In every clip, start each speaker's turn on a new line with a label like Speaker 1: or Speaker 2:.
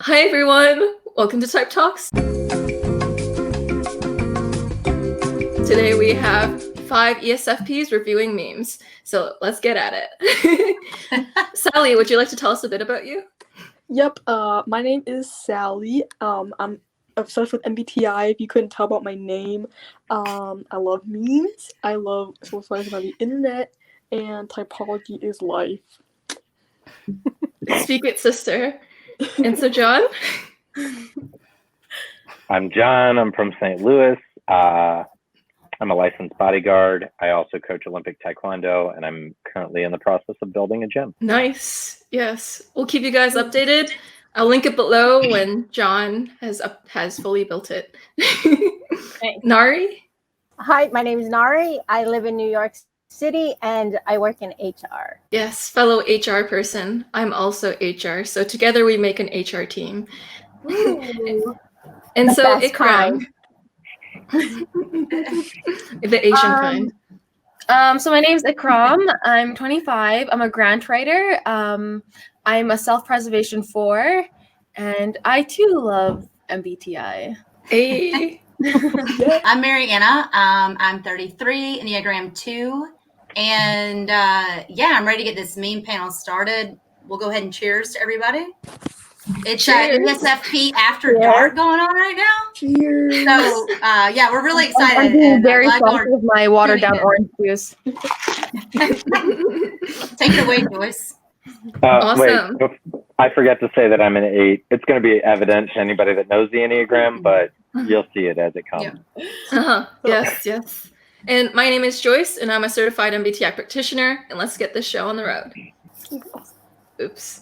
Speaker 1: Hi everyone, welcome to Type Talks. Today we have 5 ESFPs reviewing memes, so let's get at it. Sally, would you like to tell us a bit about you?
Speaker 2: Yep, my name is Sally. I'm obsessed with MBTI, if you couldn't tell about my name. I love memes, I love socializing on the internet, and typology is life.
Speaker 1: Speak it, sister. And so, John?
Speaker 3: I'm John. I'm from St. Louis. I'm a licensed bodyguard. I also coach Olympic Taekwondo, and I'm currently in the process of building a gym.
Speaker 1: Nice. Yes. We'll keep you guys updated. I'll link it below when John has fully built it. Nari?
Speaker 4: Hi, my name is Nari. I live in New York City and I work in HR.
Speaker 1: Yes, fellow HR person. I'm also HR. So together we make an HR team. And
Speaker 4: The
Speaker 1: so
Speaker 4: best
Speaker 1: Ikraam. The Asian kind.
Speaker 5: So my name's Ikraam. I'm 25. I'm a grant writer. I'm a self-preservation 4, and I too love MBTI.
Speaker 1: Hey.
Speaker 6: I'm Mariana. I'm 33, Enneagram 2. And I'm ready to get this meme panel started. We'll go ahead and cheers to everybody. It's ESFP After Dark going on right now.
Speaker 2: Cheers.
Speaker 6: So, we're really excited.
Speaker 5: I'm being very soft with my watered down orange juice.
Speaker 6: Take it away, Joyce.
Speaker 1: Awesome.
Speaker 3: Wait, I forgot to say that I'm an 8. It's going to be evident to anybody that knows the Enneagram, but you'll see it as it comes.
Speaker 6: Yeah.
Speaker 1: Yes. And my name is Joyce, and I'm a certified MBTI practitioner, and let's get this show on the road. Oops.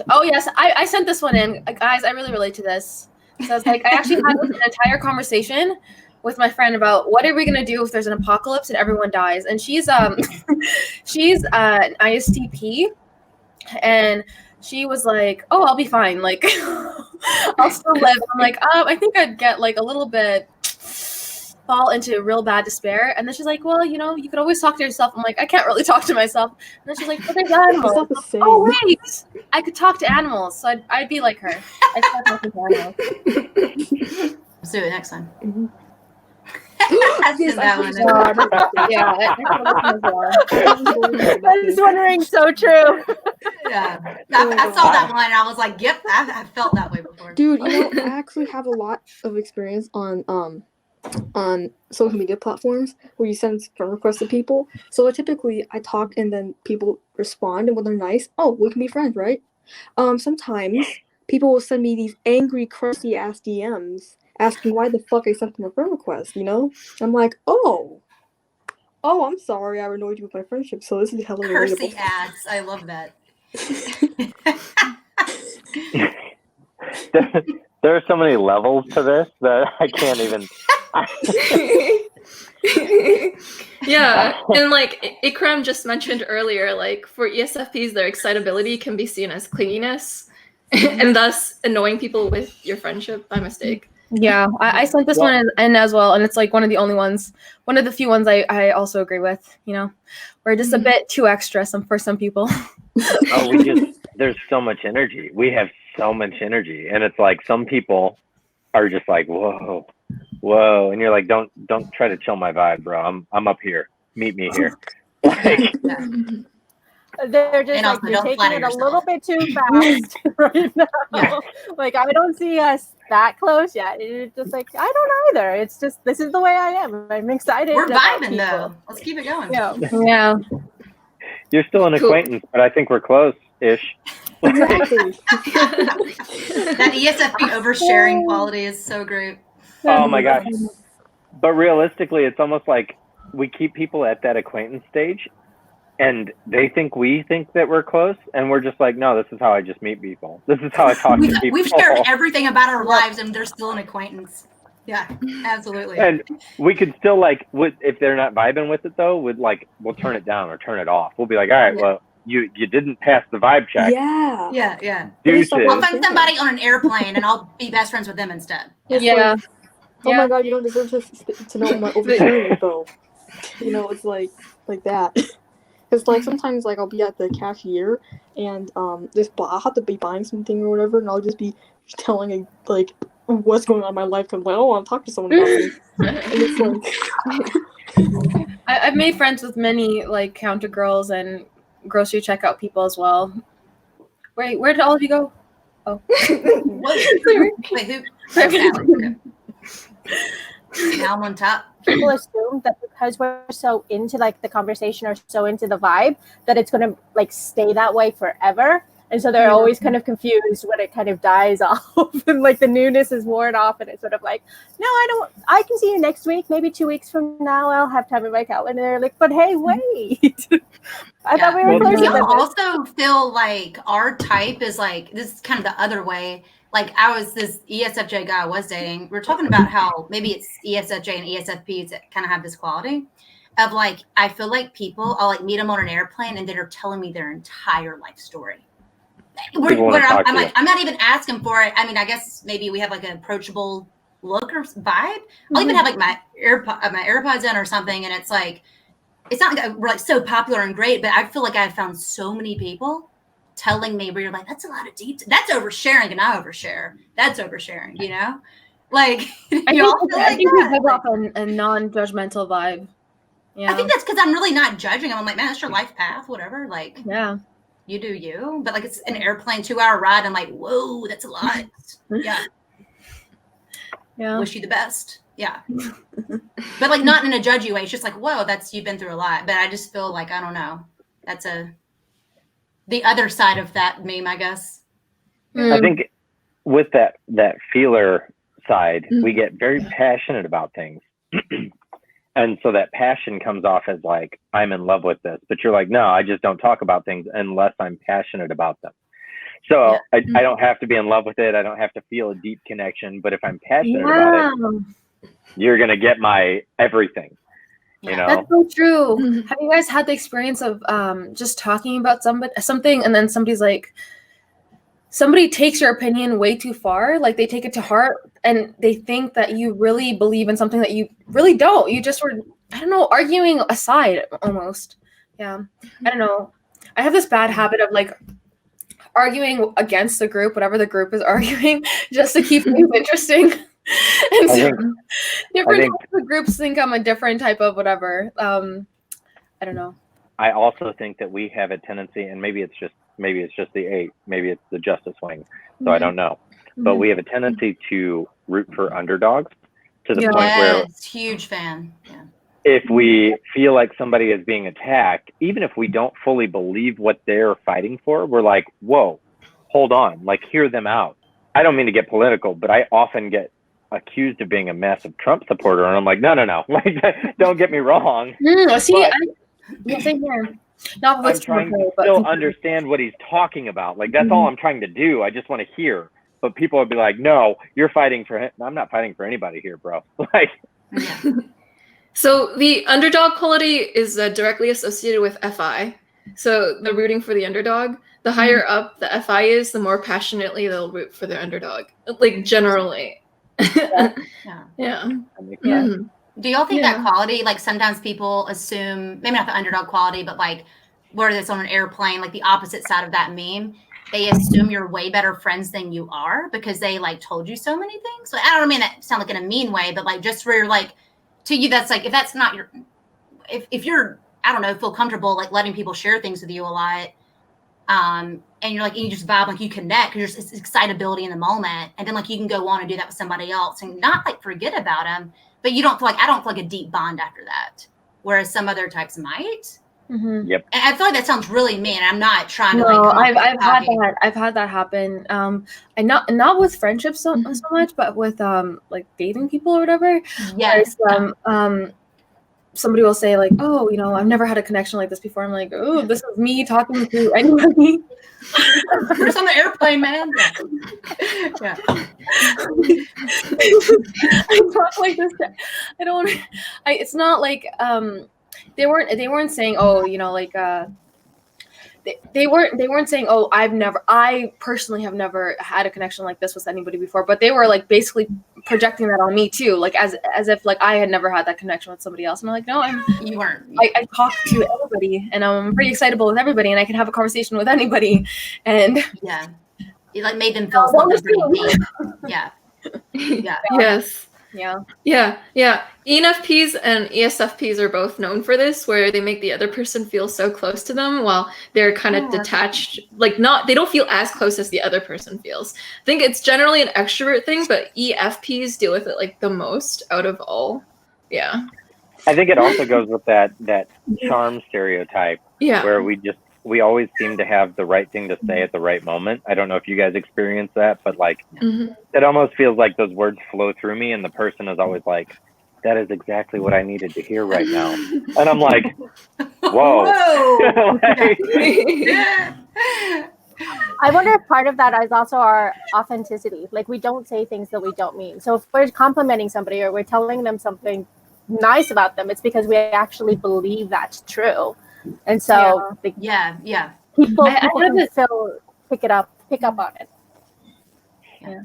Speaker 5: Oh yes, I sent this one in. Guys, I really relate to this. So I was like, I actually had an entire conversation with my friend about what are we gonna do if there's an apocalypse and everyone dies. And she's she's an ISTP, and she was like, "Oh, I'll be fine. Like, I'll still live." I'm like, I think I'd get like a little bit fall into real bad despair. And then she's like, "Well, you know, you could always talk to yourself." I'm like, I can't really talk to myself. And then she's like, "But there's animals."
Speaker 2: It's not the same.
Speaker 5: Oh wait, I could talk to animals, so I'd be like her. I start talking to animals.
Speaker 6: Let's do it next time.
Speaker 2: Mm-hmm.
Speaker 6: That's
Speaker 2: Yes,
Speaker 6: that
Speaker 2: I
Speaker 6: one.
Speaker 5: Yeah,
Speaker 4: I was wondering, so true.
Speaker 6: Yeah, I saw that one and I was like, "Yep, I felt that way before."
Speaker 2: Dude, you know, I actually have a lot of experience on social media platforms where you send friend requests to people. So typically I talk and then people respond, and when they're nice, oh, we can be friends, right? Sometimes people will send me these angry, crusty ass DMs asking why the fuck I sent them a friend request, you know? I'm like, oh, I'm sorry I annoyed you with my friendship, so this is hella
Speaker 6: Cursey
Speaker 2: relatable.
Speaker 6: ads. I love that.
Speaker 3: There are so many levels to this that I can't even.
Speaker 1: Yeah, and like Ikraam just mentioned earlier, like for ESFPs, their excitability can be seen as clinginess, and thus annoying people with your friendship by mistake.
Speaker 5: Yeah, I sent this one in as well, and it's like one of the few ones I also agree with. You know, we're just a bit too extra for some people.
Speaker 3: There's so much energy. We have so much energy, and it's like some people are just like, whoa, and you're like, don't try to chill my vibe, bro. I'm up here. Meet me here. Like,
Speaker 4: They're just
Speaker 6: And
Speaker 4: like,
Speaker 6: also,
Speaker 4: you're
Speaker 6: don't
Speaker 4: taking
Speaker 6: flatter
Speaker 4: it a
Speaker 6: yourself.
Speaker 4: little bit too fast right now.
Speaker 6: Yeah.
Speaker 4: Like, I don't see us that close yet. It's just like, I don't either. It's just, this is the way I am. I'm excited.
Speaker 6: We're
Speaker 4: about
Speaker 6: vibing
Speaker 4: people.
Speaker 6: though. Let's keep it going.
Speaker 4: Yeah.
Speaker 5: Yeah.
Speaker 3: you're still an
Speaker 1: Cool.
Speaker 3: acquaintance, but I think we're close-ish.
Speaker 2: Exactly.
Speaker 6: That ESFP oversharing quality is so great.
Speaker 3: Oh my gosh. But realistically, it's almost like we keep people at that acquaintance stage, and they think we think that we're close, and we're just like, no, this is how I just meet people. This is how I talk to people.
Speaker 6: We've shared everything about our lives, and they're still an acquaintance. Yeah, absolutely.
Speaker 3: And we could still like, if they're not vibing with it though, we'll turn it down or turn it off. We'll be like, all right, well, you didn't pass the vibe check.
Speaker 2: Yeah.
Speaker 6: Yeah.
Speaker 3: Deuces.
Speaker 6: I'll find somebody on an airplane, and I'll be best friends with them instead.
Speaker 5: Yeah.
Speaker 2: Oh my god, you don't deserve to know my oversharing info. You know, it's like that. Because like sometimes like I'll be at the cashier and I'll have to be buying something or whatever, and I'll just be telling like what's going on in my life. I'm like, oh, I want to talk to someone about this, and it's like
Speaker 5: I've made friends with many like counter girls and grocery checkout people as well. Wait, where did all of you go? Oh,
Speaker 6: Wait, who? Okay. Now I'm on top.
Speaker 4: People assume that because we're so into like the conversation or so into the vibe that it's gonna like stay that way forever. And so they're always kind of confused when it kind of dies off and like the newness is worn off and it's sort of like, no, I can see you next week, maybe 2 weeks from now. I'll have time in my calendar. Like, but hey, wait. I thought we were closer
Speaker 6: Do
Speaker 4: than
Speaker 6: y'all
Speaker 4: this.
Speaker 6: also feel like our type is like, this is kind of the other way. Like this ESFJ guy I was dating, we are talking about how maybe it's ESFJ and ESFPs that kind of have this quality of like, I feel like people, I'll like meet them on an airplane and they're telling me their entire life story. Where I'm like, I'm not even asking for it. I mean, I guess maybe we have like an approachable look or vibe. I'll even have like my AirPods in or something, and it's like, it's not like we're like so popular and great, but I feel like I've found so many people telling me where you're like, that's a lot of deep. That's oversharing, and I overshare. That's oversharing, you know? Like,
Speaker 5: I think we give off a non-judgmental vibe. Yeah,
Speaker 6: I think that's because I'm really not judging. I'm like, man, that's your life path, whatever. Like,
Speaker 5: yeah.
Speaker 6: You do you, but like it's an airplane 2-hour ride. I'm like, whoa, that's a lot. Yeah. Wish you the best. Yeah. But like not in a judgy way. It's just like, whoa, you've been through a lot. But I just feel like, I don't know. That's the other side of that meme, I guess.
Speaker 3: I think with that feeler side, we get very passionate about things. And so that passion comes off as like, I'm in love with this, but you're like, no, I just don't talk about things unless I'm passionate about them. So I don't have to be in love with it. I don't have to feel a deep connection, but if I'm passionate about it, you're going to get my everything, you know?
Speaker 5: That's so true. Have you guys had the experience of just talking about something and then somebody takes your opinion way too far, like they take it to heart and they think that you really believe in something that you really don't. You just were, I don't know, arguing aside almost. Yeah. I don't know. I have this bad habit of like arguing against the group, whatever the group is arguing, just to keep things interesting. And so different types of groups think I'm a different type of whatever. I don't know.
Speaker 3: I also think that we have a tendency, and maybe it's just the 8, maybe it's the justice wing, so I don't know. But we have a tendency to root for underdogs to the point where
Speaker 6: it's huge fan. Yeah.
Speaker 3: If we feel like somebody is being attacked, even if we don't fully believe what they're fighting for, we're like, whoa, hold on, like hear them out. I don't mean to get political, but I often get accused of being a massive Trump supporter, and I'm like, no, like don't get me wrong.
Speaker 5: Same here. Not
Speaker 3: I'm trying to still understand what he's talking about. Like that's all I'm trying to do. I just want to hear. But people would be like, no, you're fighting for him. I'm not fighting for anybody here, bro. Like,
Speaker 1: so the underdog quality is directly associated with FI. So the rooting for the underdog. The higher up the FI is, the more passionately they'll root for their underdog. Like generally. Yeah.
Speaker 6: Do y'all think that quality, like sometimes people assume, maybe not the underdog quality, but like where it's on an airplane, like the opposite side of that meme, they assume you're way better friends than you are because they like told you so many things. So I don't mean that sound like in a mean way, but like just where you're like, to you, that's like, if that's not your, if you're, I don't know, feel comfortable like letting people share things with you a lot, and you're like, and you just vibe, like you connect because there's excitability in the moment, and then like you can go on and do that with somebody else and not like forget about them. But you don't feel like, I don't feel like a deep bond after that. Whereas some other types might.
Speaker 3: Yep.
Speaker 6: And I feel like that sounds really mean. I'm not trying to
Speaker 5: I've had that happen. And not with friendships so much, but with like dating people or whatever.
Speaker 6: Yes.
Speaker 5: Somebody will say like, oh, you know, I've never had a connection like this before. I'm like, oh, this is me talking to anybody.
Speaker 6: First on the airplane, man. Yeah.
Speaker 5: I talk like this. It's not like they weren't saying, oh, you know, like they weren't saying, oh, I personally have never had a connection like this with anybody before, but they were like basically projecting that on me too, like as if like I had never had that connection with somebody else. And I'm like, no,
Speaker 6: You weren't.
Speaker 5: I talk to everybody, and I'm pretty excitable with everybody, and I can have a conversation with anybody, and
Speaker 6: Yeah. You like made them feel something pretty deep. Yeah. Yeah.
Speaker 1: Yes.
Speaker 5: yeah.
Speaker 1: Yeah. ENFPs and ESFPs are both known for this, where they make the other person feel so close to them while they're kind of detached, like they don't feel as close as the other person feels. I think it's generally an extrovert thing, but EFPs deal with it like the most out of all. Yeah.
Speaker 3: I think it also goes with that charm stereotype
Speaker 1: Yeah.
Speaker 3: where we always seem to have the right thing to say at the right moment. I don't know if you guys experience that, but like it almost feels like those words flow through me, and the person is always like, that is exactly what I needed to hear right now. And I'm like, whoa. Like,
Speaker 4: I wonder if part of that is also our authenticity. Like, we don't say things that we don't mean. So if we're complimenting somebody or we're telling them something nice about them, it's because we actually believe that's true. And so
Speaker 6: yeah.
Speaker 4: people
Speaker 5: I
Speaker 4: can pick up on it.
Speaker 5: Yeah.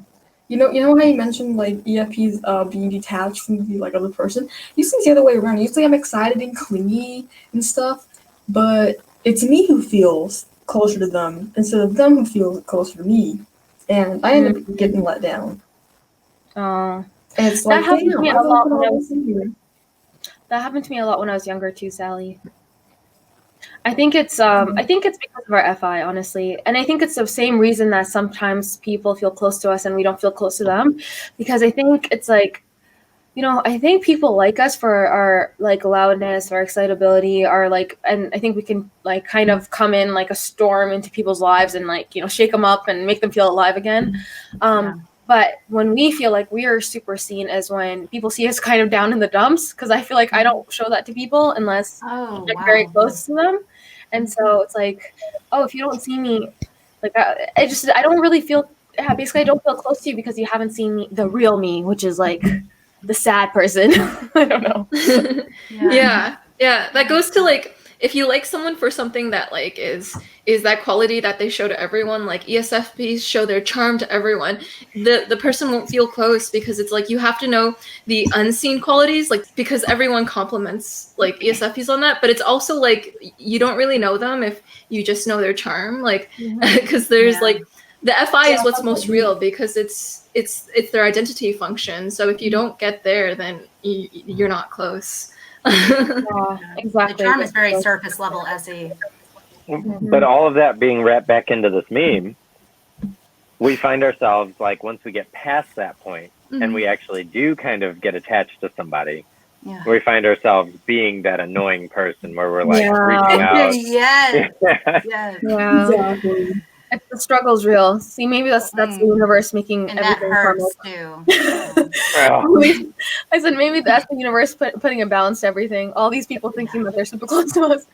Speaker 2: You know how you mentioned like EFPs being detached from the like other person? Usually it's the other way around. Usually I'm excited and clingy and stuff, but it's me who feels closer to them instead of them who feel closer to me, and I end up getting let down.
Speaker 5: Oh,
Speaker 2: And it's like,
Speaker 5: that happened to me a lot when I was
Speaker 2: here.
Speaker 5: That happened to me a lot when I was younger too, Sally. I think it's because of our FI, honestly. And I think it's the same reason that sometimes people feel close to us and we don't feel close to them. Because I think it's like, I think people like us for our like loudness, our excitability, and I think we can like kind of come in like a storm into people's lives and like, shake them up and make them feel alive again. But when we feel like we are super seen as when people see us kind of down in the dumps, because I feel like I don't show that to people unless I'm very close to them. And so it's like, oh, if you don't see me, like I don't really feel, basically I don't feel close to you because you haven't seen me, the real me, which is like the sad person. I don't know.
Speaker 1: Yeah. That goes to like, if you like someone for something that like is that quality that they show to everyone, like ESFPs show their charm to everyone, the person won't feel close because it's like you have to know the unseen qualities, like because everyone compliments like ESFPs on that, but it's also like you don't really know them if you just know their charm, like because there's like the FI is what's most real because it's their identity function. So if you don't get there, then you're not close.
Speaker 5: Exactly.
Speaker 6: The charm is very surface level, SE.
Speaker 3: But all of that being wrapped back into this meme, we find ourselves like once we get past that point and we actually do kind of get attached to somebody, we find ourselves being that annoying person where we're like reaching out.
Speaker 6: Yes.
Speaker 2: Exactly.
Speaker 5: The struggle's real. See, maybe that's the universe making
Speaker 6: And that
Speaker 5: everything
Speaker 6: hurts
Speaker 5: harmless.
Speaker 6: too.
Speaker 5: I said maybe that's the universe putting a balance to everything. All these people thinking that they're super close to us.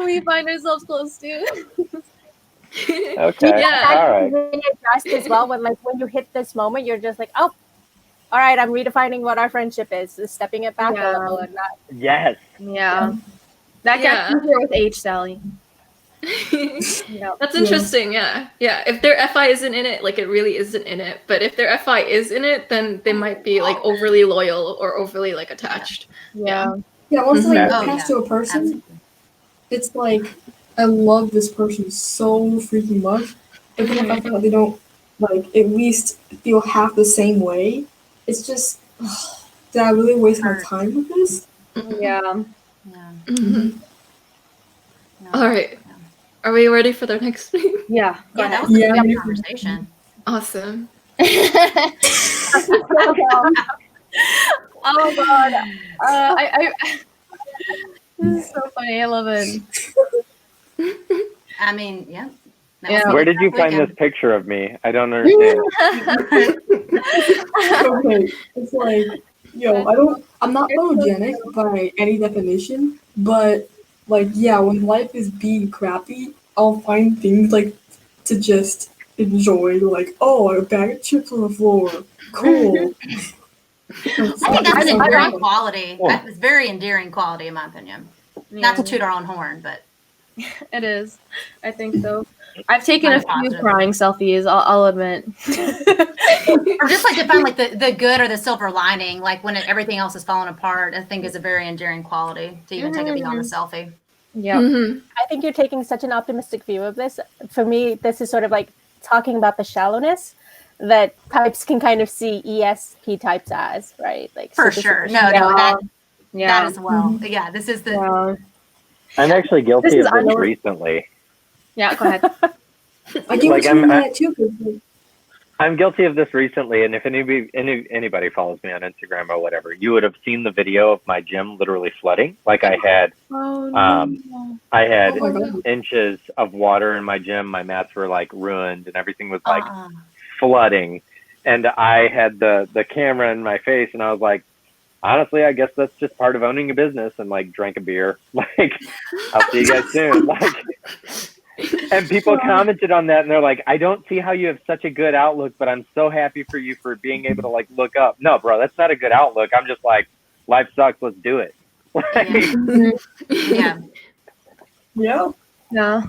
Speaker 5: We find ourselves close to.
Speaker 3: Okay.
Speaker 1: Yeah.
Speaker 3: All right.
Speaker 4: Really adjust as well when you hit this moment, you're just like, oh, all right, I'm redefining what our friendship is, stepping it back a little and not.
Speaker 3: Yes.
Speaker 5: Yeah. That gets easier with age, Sally.
Speaker 1: That's interesting. Yeah. If their FI isn't in it, like it really isn't in it. But if their FI is in it, then they might be like overly loyal or overly like attached.
Speaker 2: Yeah, once like you pass to a person, it's like I love this person so freaking much. But then if I find out they don't like at least feel half the same way, it's just did I really waste my time with this?
Speaker 5: Yeah.
Speaker 1: All right. Are we ready for the next meme?
Speaker 5: Yeah.
Speaker 6: Yeah, that was a good conversation.
Speaker 1: Awesome.
Speaker 5: Oh God. This is so funny. I love it.
Speaker 6: I mean,
Speaker 3: Where did you find this picture of me? I don't understand.
Speaker 2: Okay, it's like, I'm not photogenic by any definition, but like, when life is being crappy, I'll find things like to just enjoy, like, oh, a bag of chips on the floor, cool.
Speaker 6: I think that's an endearing quality.
Speaker 3: Cool.
Speaker 6: That's a very endearing quality, in my opinion. Not to toot our own horn, but
Speaker 5: It is. I think so. I've taken a
Speaker 6: I'm
Speaker 5: few
Speaker 6: positive.
Speaker 5: crying selfies, I'll admit.
Speaker 6: or just like to find like the good or the silver lining, like when everything else is falling apart. I think is a very endearing quality to even take it beyond the selfie.
Speaker 5: Yeah.
Speaker 1: Mhm.
Speaker 4: I think you're taking such an optimistic view of this. For me, this is sort of like talking about the shallowness that types can kind of see ESP types as, right? Like
Speaker 6: For
Speaker 4: super,
Speaker 6: sure.
Speaker 4: super
Speaker 6: No,
Speaker 4: shallow.
Speaker 6: that as well. Yeah, this is the
Speaker 5: Yeah.
Speaker 3: I'm actually guilty
Speaker 5: This is
Speaker 3: of this
Speaker 5: unknown.
Speaker 3: recently.
Speaker 5: Yeah, go ahead.
Speaker 2: I get
Speaker 3: Like,
Speaker 2: what you mean by that too. 'Cause, like,
Speaker 3: I'm guilty of this recently, and if anybody follows me on Instagram or whatever, you would have seen the video of my gym literally flooding. Like I had
Speaker 5: Oh,
Speaker 3: I had
Speaker 2: Oh my God.
Speaker 3: inches of water in my gym. My mats were like ruined, and everything was like
Speaker 6: uh-uh.
Speaker 3: flooding. And I had the camera in my face, and I was like, honestly, I guess that's just part of owning a business. And like drank a beer. Like, I'll see you guys soon. Like, and people commented on that, and they're like, I don't see how you have such a good outlook, but I'm so happy for you for being able to like look up. No, bro, that's not a good outlook. I'm just like, life sucks. Let's do it.
Speaker 6: Yeah.
Speaker 2: yeah.
Speaker 5: Yeah.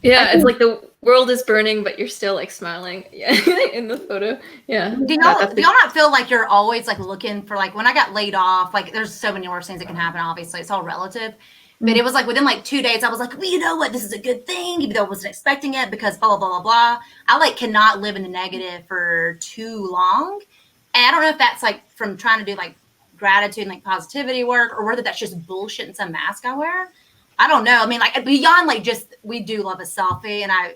Speaker 1: Yeah, it's like the world is burning, but you're still like smiling. Yeah, in the photo. Yeah.
Speaker 6: Do y'all not feel like you're always like looking for like when I got laid off, like there's so many worse things that can happen, obviously. It's all relative. But it was like within like 2 days, I was like, well, you know what? This is a good thing, even though I wasn't expecting it because blah, blah, blah, blah, blah. I like cannot live in the negative for too long. And I don't know if that's like from trying to do like gratitude and like positivity work or whether that's just bullshit in some mask I wear. I don't know. I mean, like beyond like just we do love a selfie. And I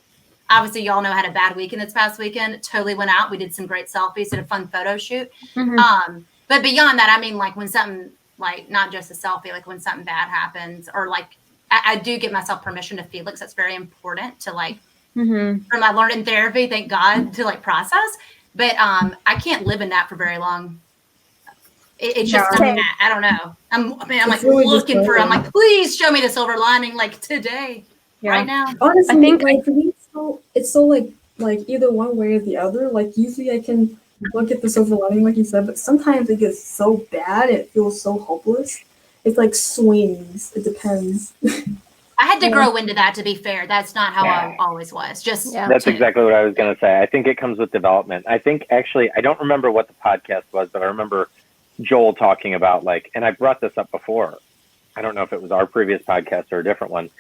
Speaker 6: obviously y'all know I had a bad weekend this past weekend. Totally went out. We did some great selfies, did a fun photo shoot. But beyond that, I mean, like when something like not just a selfie, like when something bad happens or like I do give myself permission to feel it. 'Cause that's very important to like from my learned in therapy, thank God, to like process. But I can't live in that for very long. It's just I don't know. I'm like
Speaker 2: really
Speaker 6: looking for. I'm like, please show me the silver lining, like today, right now.
Speaker 2: Honestly,
Speaker 5: I think-
Speaker 2: like for me, it's so like either one way or the other. Like usually I can look at the silver lining, like you said, but sometimes it gets so bad, it feels so hopeless. It's like swings. It depends.
Speaker 6: I had to grow into that. To be fair, that's not how I always was. Just
Speaker 3: That's exactly what I was going to say. I think it comes with development. I think actually, I don't remember what the podcast was, but I remember Joel talking about like, and I brought this up before. I don't know if it was our previous podcast or a different one.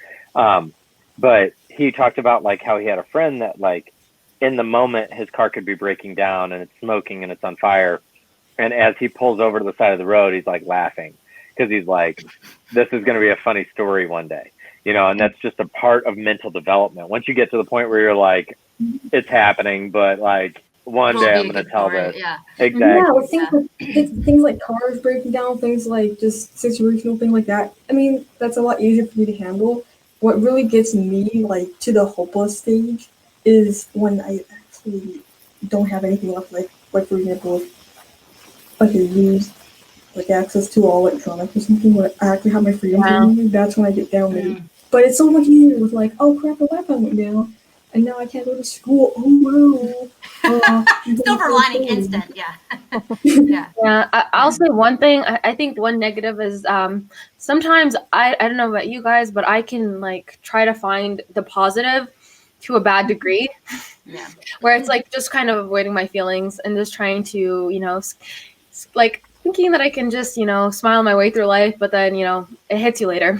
Speaker 3: But he talked about like how he had a friend that like in the moment his car could be breaking down and it's smoking and it's on fire. And as he pulls over to the side of the road, he's like laughing because he's like, this is going to be a funny story one day, you know, and that's just a part of mental development. Once you get to the point where you're like, it's happening, but like one day I'm going to tell this.
Speaker 6: Yeah.
Speaker 3: Exactly.
Speaker 2: Yeah, things like cars breaking down, things like just situational things like that. I mean, that's a lot easier for me to handle. What really gets me like to the hopeless stage is when I actually don't have anything left, like for example, if I could use like access to all electronics or something where I actually have my freedom to do, that's when I get down. But it's so much easier with like, oh crap, the Wi-Fi went down, and now I can't go to school. Oh wow.
Speaker 6: Silver lining instant, yeah.
Speaker 5: I'll say one thing. I think one negative is sometimes I don't know about you guys, but I can like try to find the positive to a bad degree.
Speaker 6: Yeah.
Speaker 5: Where it's like just kind of avoiding my feelings and just trying to, you know, like thinking that I can just, you know, smile my way through life, but then, you know, it hits you later.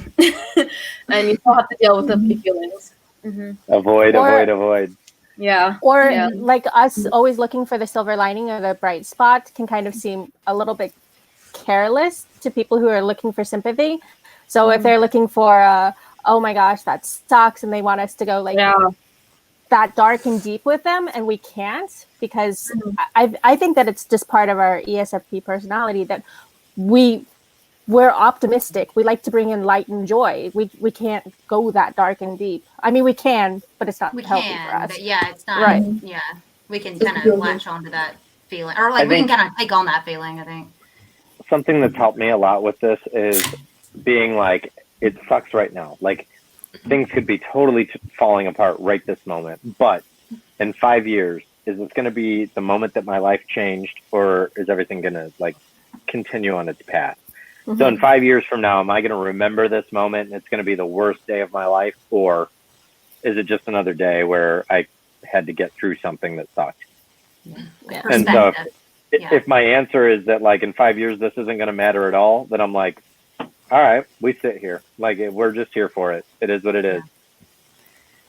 Speaker 5: And you still have to deal with the feelings.
Speaker 3: Avoid.
Speaker 5: Yeah.
Speaker 4: Or like us always looking for the silver lining or the bright spot can kind of seem a little bit careless to people who are looking for sympathy. So if they're looking for, oh my gosh, that sucks, and they want us to go like that dark and deep with them, and we can't because I think that it's just part of our ESFP personality that we're optimistic. We like to bring in light and joy. We can't go that dark and deep. I mean, we can, but it's not healthy for us.
Speaker 6: But yeah, it's not.
Speaker 4: Right.
Speaker 6: Yeah, we can kind of latch onto that feeling, or like we can kind of take on that feeling. I think
Speaker 3: something that's helped me a lot with this is being like, it sucks right now. Like things could be totally falling apart right this moment, but in 5 years, is this going to be the moment that my life changed, or is everything going to like continue on its path. So in 5 years from now, am I going to remember this moment and it's going to be the worst day of my life? Or is it just another day where I had to get through something that sucked? And so if my answer is that like in 5 years, this isn't going to matter at all, then I'm like, all right, we sit here. Like we're just here for it. It is what it is.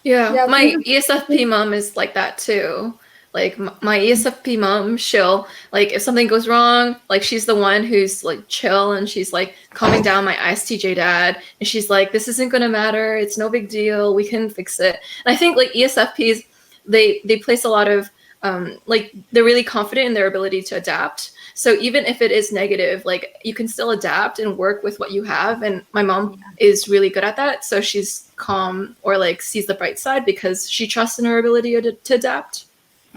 Speaker 1: Yeah, my ESFP mom is like that too. Like my ESFP mom, she'll like if something goes wrong, like she's the one who's like chill and she's like calming down my ISTJ dad, and she's like, "This isn't gonna matter. It's no big deal. We can fix it." And I think like ESFPs, they place a lot of like they're really confident in their ability to adapt. So even if it is negative, like you can still adapt and work with what you have. And my mom is really good at that. So she's calm or like sees the bright side because she trusts in her ability to adapt.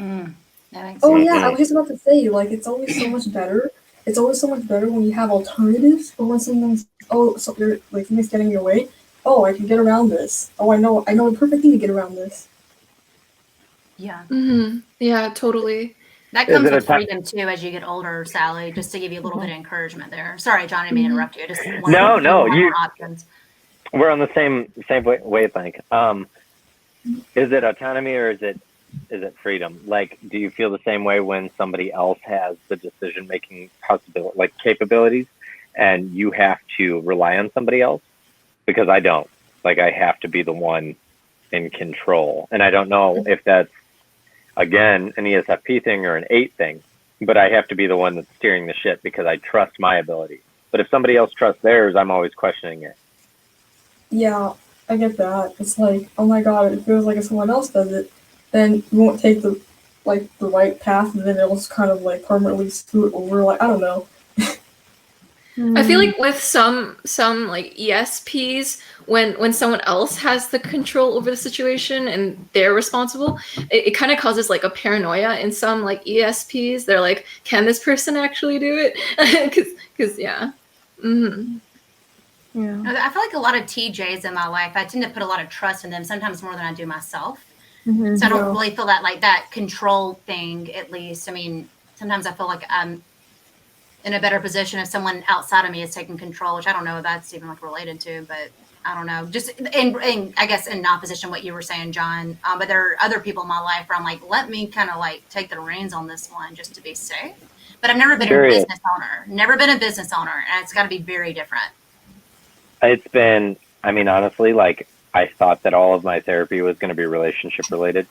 Speaker 2: Oh yeah, I was just about to say, like, it's always so much better. It's always so much better when you have alternatives, or when something's something's getting in your way. Oh, I can get around this. Oh, I know a perfect thing to get around this.
Speaker 6: Yeah.
Speaker 1: Yeah, totally.
Speaker 6: That comes with freedom too as you get older, Sally. Just to give you a little bit of encouragement there. Sorry, John, I didn't mean to interrupt you. Just
Speaker 3: No,
Speaker 6: you options.
Speaker 3: We're on the same wavelength. Is it autonomy or is it freedom? Like, do you feel the same way when somebody else has the decision-making possibility, like capabilities, and you have to rely on somebody else? Because I don't. Like, I have to be the one in control. And I don't know if that's, again, an ESFP thing or an 8 thing, but I have to be the one that's steering the ship because I trust my ability. But if somebody else trusts theirs, I'm always questioning it.
Speaker 2: Yeah, I get that. It's like, oh my god, it feels like if someone else does it, then you won't take the right path, and then it'll just kind of like permanently scoot over. Like, I don't know.
Speaker 1: I feel like with some like ESPs, when someone else has the control over the situation and they're responsible, it kind of causes like a paranoia in some like ESPs. They're like, can this person actually do it? Because yeah.
Speaker 6: Yeah. I feel like a lot of TJs in my life, I tend to put a lot of trust in them, sometimes more than I do myself. So I don't really feel that like that control thing, at least. I mean, sometimes I feel like I'm in a better position if someone outside of me is taking control, which I don't know if that's even like related to, but I don't know. Just in I guess in opposition to what you were saying, John. But there are other people in my life where I'm like, let me kind of like take the reins on this one just to be safe. But I've never been a business owner. Never been a business owner, and it's got to be very different.
Speaker 3: It's been, I mean, honestly, like I thought that all of my therapy was going to be relationship related.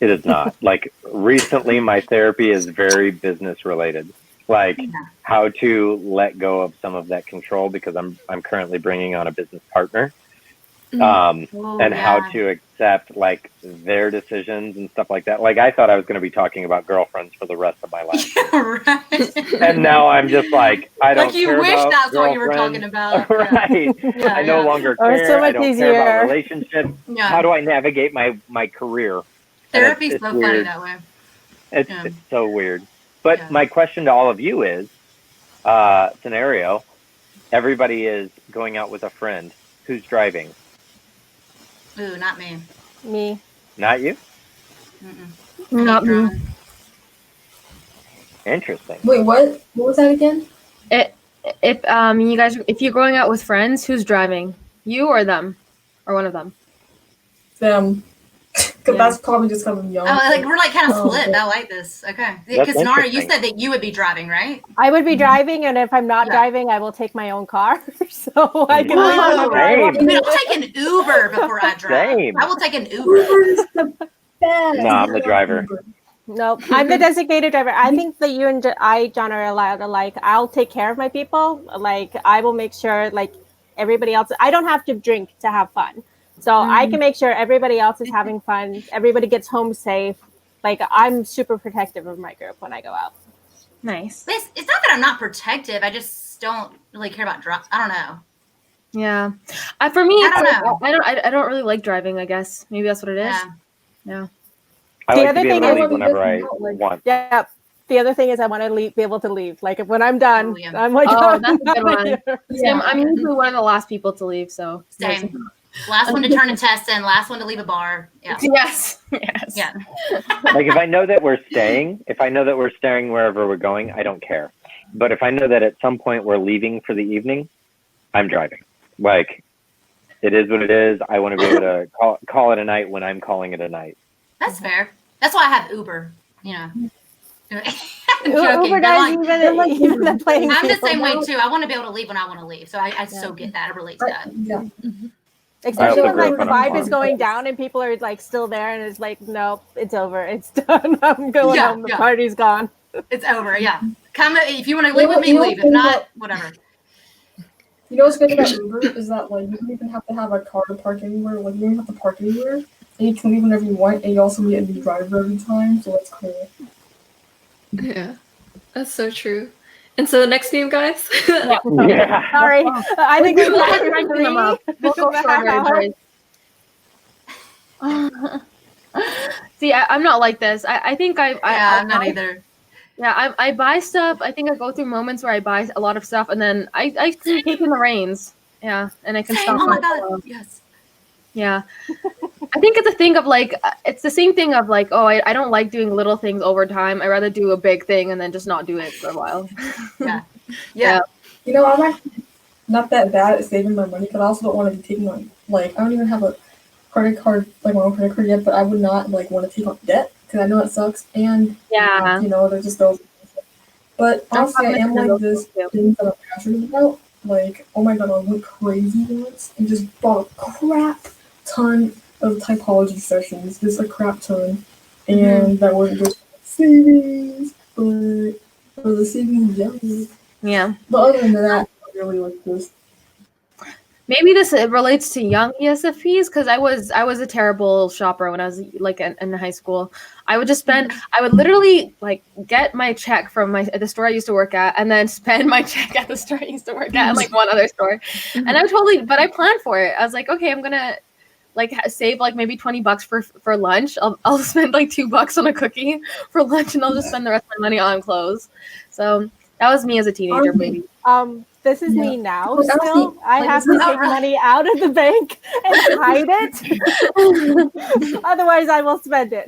Speaker 3: It is not. Like recently, my therapy is very business related. Like how to let go of some of that control because I'm currently bringing on a business partner, and how to accept like their decisions and stuff like that. Like I thought I was going to be talking about girlfriends for the rest of my life, and now I'm just like I don't. Like you care wish about that's what you were talking about, right? Yeah, I no longer care.
Speaker 4: So much
Speaker 3: I don't
Speaker 4: easier.
Speaker 3: care about relationships. Yeah. How do I navigate my career?
Speaker 6: Therapy's so funny that way.
Speaker 3: It's so weird. But my question to all of you is, scenario, everybody is going out with a friend. Who's driving?
Speaker 6: Ooh, not me.
Speaker 4: Me.
Speaker 3: Not you?
Speaker 4: Not me.
Speaker 3: Interesting.
Speaker 2: Wait, what? What was that again?
Speaker 5: If you're going out with friends, who's driving? You or them? Or one of them?
Speaker 2: Them. Because that's probably just because I'm young.
Speaker 6: Oh, like we're like kind of split. I like this. Okay. Because Nari, you said that you would be driving, right?
Speaker 4: I would be driving, and if I'm not driving, I will take my own car. So I can leave whenever I want.
Speaker 6: I'll take an Uber before I drive.
Speaker 3: Same.
Speaker 6: I will take an Uber.
Speaker 2: Uber's the best.
Speaker 3: No, I'm the driver.
Speaker 4: Nope, I'm the designated driver. I think that you and John are allowed to like, I'll take care of my people. Like, I will make sure like everybody else, I don't have to drink to have fun. So I can make sure everybody else is having fun. Everybody gets home safe. Like I'm super protective of my group when I go out.
Speaker 5: Nice.
Speaker 6: It's not that I'm not protective. I just don't really care about drugs. I don't know.
Speaker 5: Yeah. For me, I don't really like driving. I guess maybe that's what it is. Yeah.
Speaker 3: I like to be able to leave whenever I want.
Speaker 4: Yeah. The other thing is I want to be able to leave. Like when I'm done, I'm like,
Speaker 5: that's a good one. Yeah. I'm usually one of the last people to leave. So
Speaker 6: same. Last one to turn a test in, last one to leave a bar. Yeah.
Speaker 5: Yes.
Speaker 3: Like if I know that we're staying wherever we're going, I don't care. But if I know that at some point we're leaving for the evening, I'm driving. Like, it is what it is. I want to be able to call it a night when I'm calling it a night.
Speaker 6: That's fair. That's why I have Uber. You know.
Speaker 4: Uber does even the playing
Speaker 6: I'm the
Speaker 4: field.
Speaker 6: same way too. I want to be able to leave when I want to leave. So I so get that. I relate to that.
Speaker 2: Yeah.
Speaker 4: Especially when
Speaker 3: grew
Speaker 4: like
Speaker 3: up
Speaker 4: the
Speaker 3: on a
Speaker 4: vibe is
Speaker 3: farm.
Speaker 4: going down and people are like still there and it's like, nope, it's over. It's done. I'm going
Speaker 6: Yeah,
Speaker 4: home. The
Speaker 6: yeah.
Speaker 4: party's gone.
Speaker 6: It's over. Yeah. Come if you want to leave with me, leave. If not, whatever.
Speaker 2: You know what's good about Uber is that like you don't even have to have a car to park anywhere. Like you don't have to park anywhere, and you can leave whenever you want, and you also get a new driver every time. So that's cool.
Speaker 1: Yeah, that's so true. And so the next name, guys.
Speaker 3: Yeah.
Speaker 4: Sorry. I think we've got
Speaker 5: Ranking them up. We'll go strawberry boys. See, I'm not like this. I think
Speaker 6: I'm not either.
Speaker 5: Yeah, I buy stuff. I think I go through moments where I buy a lot of stuff, and then I can take in the reins. Yeah, and I can
Speaker 6: Same.
Speaker 5: stop.
Speaker 6: Oh my
Speaker 5: myself.
Speaker 6: god. Yes.
Speaker 5: Yeah, I think it's a thing of like it's the same thing of like, oh, I don't like doing little things over time. I rather do a big thing and then just not do it for a while.
Speaker 6: Yeah.
Speaker 2: You know, I'm actually not that bad at saving my money, but I also don't want to be taking on like I don't even have a credit card, like my own credit card yet. But I would not like want to take on debt because I know it sucks, and
Speaker 5: Yeah.
Speaker 2: you know, there's just those. But honestly, I am like this things that I'm passionate about. Like, oh my god, I went crazy once and just bought a crap ton of typology sessions, just a crap ton. And that wasn't just savings, but for the savings young.
Speaker 5: Yeah.
Speaker 2: But other than that, I really like this.
Speaker 5: Maybe this relates to young ESFPs because I was a terrible shopper when I was like in high school. I would just spend. I would literally like get my check from the store I used to work at, and then spend my check at the store I used to work at, and like one other store. And I would but I planned for it. I was like, okay, I'm gonna like save like maybe $20 for lunch. I'll spend like $2 on a cookie for lunch, and I'll just spend the rest of my money on clothes. So that was me as a teenager, maybe.
Speaker 4: This is me now.
Speaker 2: Well,
Speaker 4: Still, I have to take money out of the bank and hide it. Otherwise, I will spend it.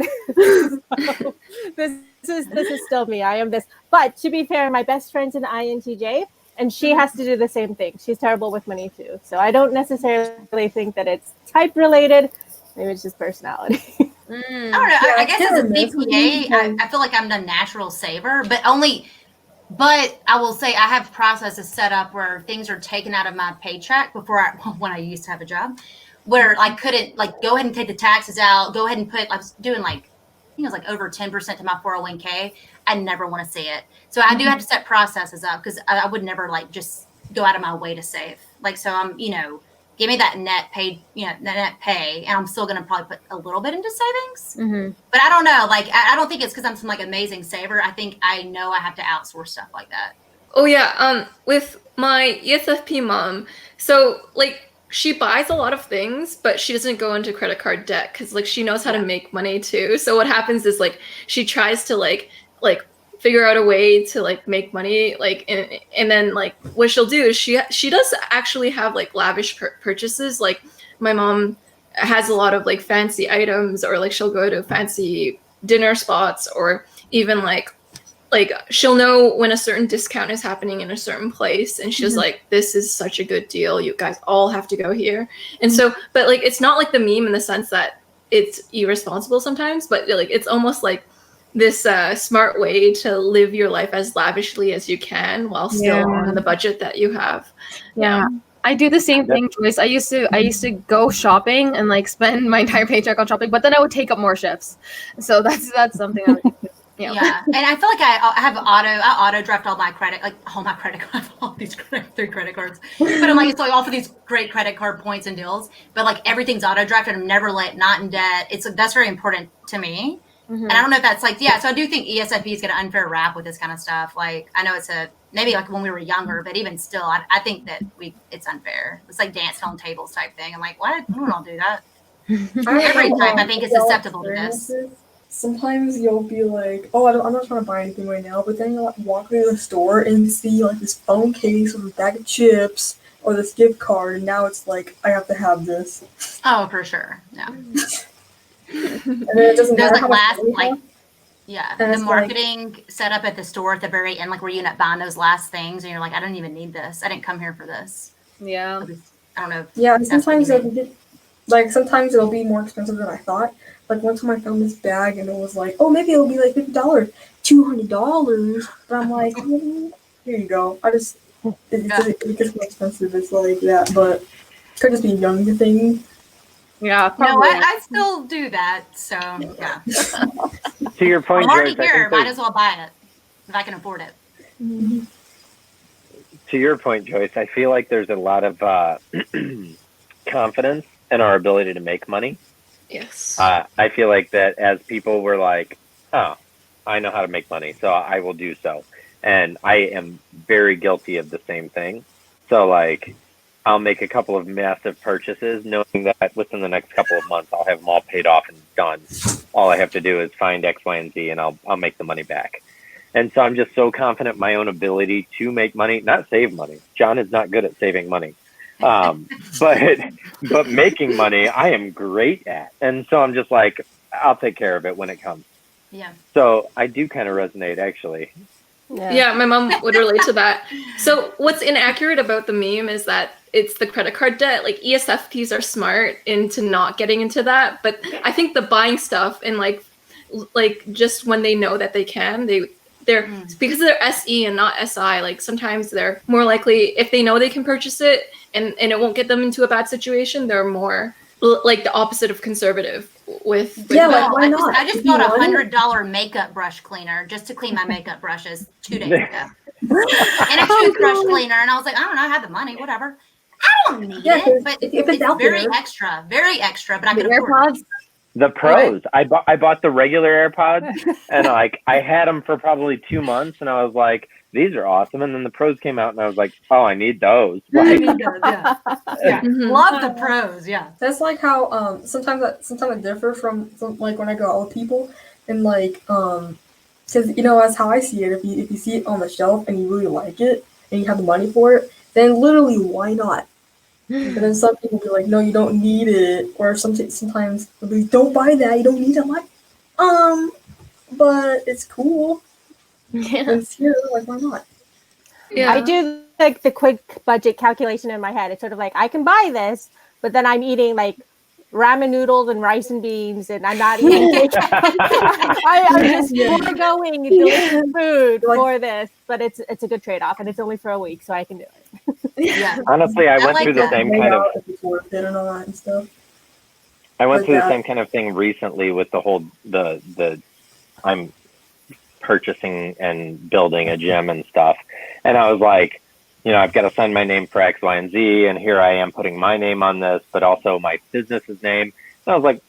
Speaker 4: So, this is still me. I am this. But to be fair, my best friend's an INTJ, and she has to do the same thing. She's terrible with money too. So I don't necessarily think that it's type related. Maybe it's just personality.
Speaker 6: I don't know. I guess as a CPA, I feel like I'm a natural saver, but I will say I have processes set up where things are taken out of my paycheck when I used to have a job, where I couldn't like go ahead and take the taxes out, go ahead and I was doing like, I think it was like over 10% to my 401k. I never want to see it. So I do have to set processes up because I would never like just go out of my way to save. Like, so I'm, give me that net pay, net pay, and I'm still going to probably put a little bit into savings. But I don't know. Like, I don't think it's because I'm some like amazing saver. I think I know I have to outsource stuff like that.
Speaker 1: Oh yeah, with my ESFP mom, so like she buys a lot of things, but she doesn't go into credit card debt because like she knows how to make money too. So what happens is like she tries to like figure out a way to like make money, like and then like what she'll do is she does actually have like lavish purchases. Like my mom has a lot of like fancy items, or like she'll go to fancy dinner spots, or even like she'll know when a certain discount is happening in a certain place, and she's like, this is such a good deal, you guys all have to go here. And so, but like it's not like the meme in the sense that it's irresponsible sometimes, but like it's almost like this smart way to live your life as lavishly as you can while still on the budget that you have.
Speaker 5: Yeah. I do the same thing, Joyce. I used to go shopping and like spend my entire paycheck on shopping, but then I would take up more shifts. So that's something I would do.
Speaker 6: Yeah. And I feel like I auto draft all my credit cards, all these 3 credit cards. But I'm like, it's like all for these great credit card points and deals. But like everything's auto drafted. I'm never not in debt. It's like, that's very important to me. And I don't know if that's like, so I do think ESFPs get an unfair rap with this kind of stuff. Like, I know it's maybe like when we were younger, but even still, I think that it's unfair. It's like dancing on tables type thing. I'm like, what? I don't do that. Every type, I think, is susceptible to this.
Speaker 2: Sometimes you'll be like, oh, I'm not trying to buy anything right now, but then you'll like, walk through the store and see like this phone case with a bag of chips or this gift card, and now it's like, I have to have this.
Speaker 6: Oh, for sure. Yeah.
Speaker 2: And then it doesn't matter how much money you have.
Speaker 6: Yeah,
Speaker 2: And
Speaker 6: the
Speaker 2: it's
Speaker 6: marketing set up at the store at the very end, like where you end up buying those last things, and you're like, I don't even need this. I didn't come here for this.
Speaker 5: Yeah.
Speaker 6: I don't know.
Speaker 2: Yeah, and
Speaker 6: That's what
Speaker 2: sometimes
Speaker 6: you
Speaker 2: it'll get, like sometimes it'll be more expensive than I thought. Like one time I found this bag and it was like, oh, maybe it'll be like $50, $200. But I'm like, here you go. It gets more expensive. It's like that, but it could just be a younger thing.
Speaker 5: Yeah.
Speaker 6: No,
Speaker 5: Probably.
Speaker 6: I still do that. So yeah.
Speaker 3: To your point,
Speaker 6: I'm already
Speaker 3: Joyce,
Speaker 6: here.
Speaker 3: I think
Speaker 6: Might
Speaker 3: there's-
Speaker 6: as well buy it if I can afford it.
Speaker 3: to your point, Joyce, I feel like there's a lot of confidence in our ability to make money.
Speaker 1: Yes.
Speaker 3: I feel like that as people were like, oh, I know how to make money, so I will do so. And I am very guilty of the same thing. So like, I'll make a couple of massive purchases knowing that within the next couple of months, I'll have them all paid off and done. All I have to do is find X, Y, and Z, and I'll make the money back. And so I'm just so confident in my own ability to make money, not save money. John is not good at saving money. But making money, I am great at. And so I'm just like, I'll take care of it when it comes.
Speaker 6: Yeah.
Speaker 3: So I do kind of resonate, actually.
Speaker 1: Yeah, my mom would relate to that. So what's inaccurate about the meme is that it's the credit card debt. Like ESFPs are smart into not getting into that, but I think the buying stuff and like just when they know that they can, they're because they're SE and not SI. Like sometimes they're more likely if they know they can purchase it and it won't get them into a bad situation. They're more like the opposite of conservative with
Speaker 2: Yeah,
Speaker 1: that.
Speaker 2: like, why not?
Speaker 6: I just
Speaker 2: If you
Speaker 6: bought
Speaker 2: want it-
Speaker 6: $100 makeup brush cleaner just to clean my makeup brushes 2 days ago. And a toothbrush cleaner. And I was like, I don't know, I had the money, whatever. I don't need
Speaker 2: Yeah,
Speaker 6: it, but
Speaker 2: if it's
Speaker 6: it's
Speaker 2: out
Speaker 6: very
Speaker 2: there.
Speaker 6: extra, but I
Speaker 5: The
Speaker 6: could afford it.
Speaker 5: AirPods.
Speaker 3: The pros. I bought the regular AirPods, and like I had them for probably 2 months, and I was like, these are awesome. And then the pros came out, and I was like, oh, I need those.
Speaker 2: I
Speaker 3: Like,
Speaker 2: need those, yeah.
Speaker 6: Yeah.
Speaker 1: Mhm.
Speaker 6: Love the pros, yeah.
Speaker 2: That's like how sometimes I differ from like when I go out with people and like because that's how I see it. If you see it on the shelf and you really like it and you have the money for it, then literally why not? But then some people be like, no, you don't need it, or sometimes they'll be, don't buy that, you don't need it. I'm like, but it's cool.
Speaker 5: Yeah.
Speaker 2: It's here, like why not?
Speaker 1: Yeah.
Speaker 4: I do like the quick budget calculation in my head. It's sort of like I can buy this, but then I'm eating like ramen noodles and rice and beans, and I'm not eating cake. I'm just foregoing delicious food for this, but it's a good trade off, and it's only for a week, so I can do it.
Speaker 6: Yeah.
Speaker 3: honestly, I went
Speaker 6: like
Speaker 3: through the
Speaker 6: that.
Speaker 3: same
Speaker 2: Hang
Speaker 3: kind of.
Speaker 2: out if it's worth it and all that and stuff.
Speaker 3: I went
Speaker 2: like
Speaker 3: through the
Speaker 2: that.
Speaker 3: same kind of thing recently with the whole the I'm purchasing and building a gym and stuff, and I was like, I've got to sign my name for X, Y, and Z, and here I am putting my name on this, but also my business's name. And I was like,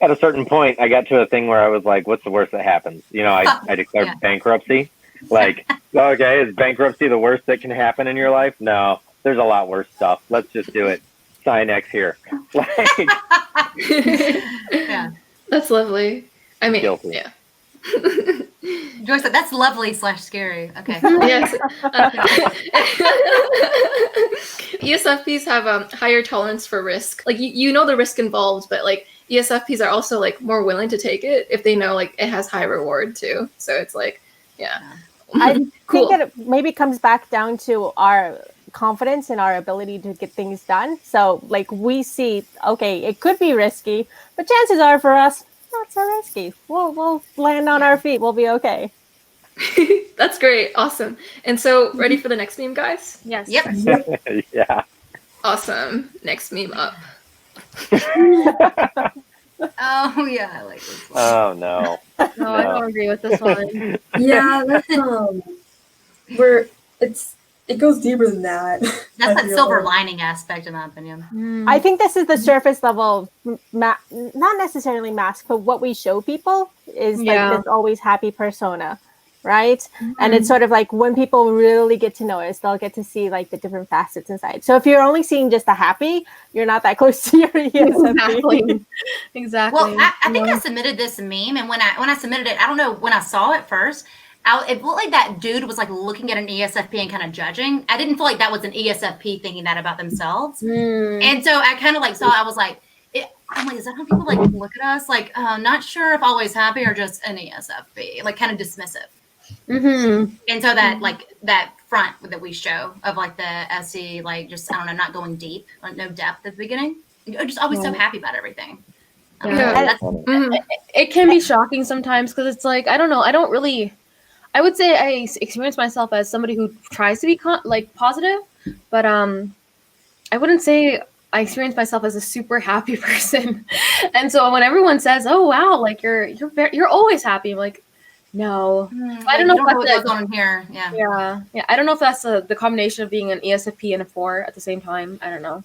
Speaker 3: at a certain point, I got to a thing where I was like, what's the worst that happens? I declared
Speaker 6: Yeah.
Speaker 3: bankruptcy. Like, okay, is bankruptcy the worst that can happen in your life? No, there's a lot worse stuff. Let's just do it. Sign X here. Like,
Speaker 6: Yeah.
Speaker 1: That's lovely. I mean,
Speaker 3: Guilty.
Speaker 1: yeah.
Speaker 6: Joyce said, that's lovely / scary. Okay.
Speaker 1: Yes. ESFPs have higher tolerance for risk. Like you know the risk involved, but like ESFPs are also like more willing to take it if they know like it has high reward too. So it's like, yeah.
Speaker 4: I
Speaker 1: Cool.
Speaker 4: think that it maybe comes back down to our confidence in our ability to get things done. So like we see, okay, it could be risky, but chances are for us, not so risky. We'll land on our feet. We'll be okay.
Speaker 1: That's great. Awesome. And so ready for the next meme, guys?
Speaker 5: Yes.
Speaker 6: Yep.
Speaker 3: yeah.
Speaker 1: Awesome. Next meme up.
Speaker 6: Oh yeah, I like this one.
Speaker 3: Oh no.
Speaker 5: No, I don't agree with this one.
Speaker 2: Yeah, that's where it goes deeper than that.
Speaker 6: That's
Speaker 2: I
Speaker 6: that
Speaker 2: feel
Speaker 6: silver
Speaker 2: like.
Speaker 6: lining aspect, in my opinion.
Speaker 4: I think this is the surface level, not necessarily mask, but what we show people is
Speaker 5: Yeah.
Speaker 4: like this always happy persona, right? And it's sort of like when people really get to know us, they'll get to see like the different facets inside. So if you're only seeing just the happy, you're not that close to your ESFP.
Speaker 5: Exactly.
Speaker 6: Well, I think I submitted this meme, and when I submitted it, I don't know, when I saw it first, it looked like that dude was like looking at an ESFP and kind of judging. I didn't feel like that was an ESFP thinking that about themselves. And so I kind of like saw, I was like, I'm like, is that how people like look at us? Like, not sure if always happy or just an ESFP, like kind of dismissive.
Speaker 5: Mm-hmm.
Speaker 6: And so that like that front that we show of like the SE, like just I don't know, not going deep, like no depth at the beginning. You're just always so happy about everything.
Speaker 1: Yeah.
Speaker 5: It can be shocking sometimes because it's like I don't know. I would say I experience myself as somebody who tries to be positive, but I wouldn't say I experience myself as a super happy person. And so when everyone says, "Oh wow, like you're always happy," I'm like, no, I don't know
Speaker 6: what goes on in here.
Speaker 5: Yeah. I don't know if that's the combination of being an ESFP and a 4 at the same time. I don't know.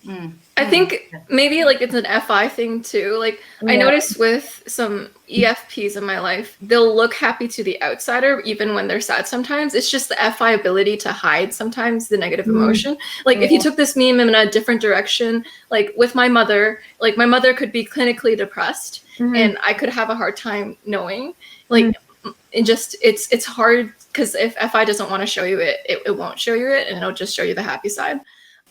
Speaker 1: I think maybe like it's an FI thing too. Like I noticed with some EFPs in my life, they'll look happy to the outsider even when they're sad sometimes. It's just the FI ability to hide sometimes the negative emotion. Like if you took this meme in a different direction, like with my mother could be clinically depressed and I could have a hard time knowing. Like it's hard because if FI doesn't want to show you it won't show you it and it'll just show you the happy side.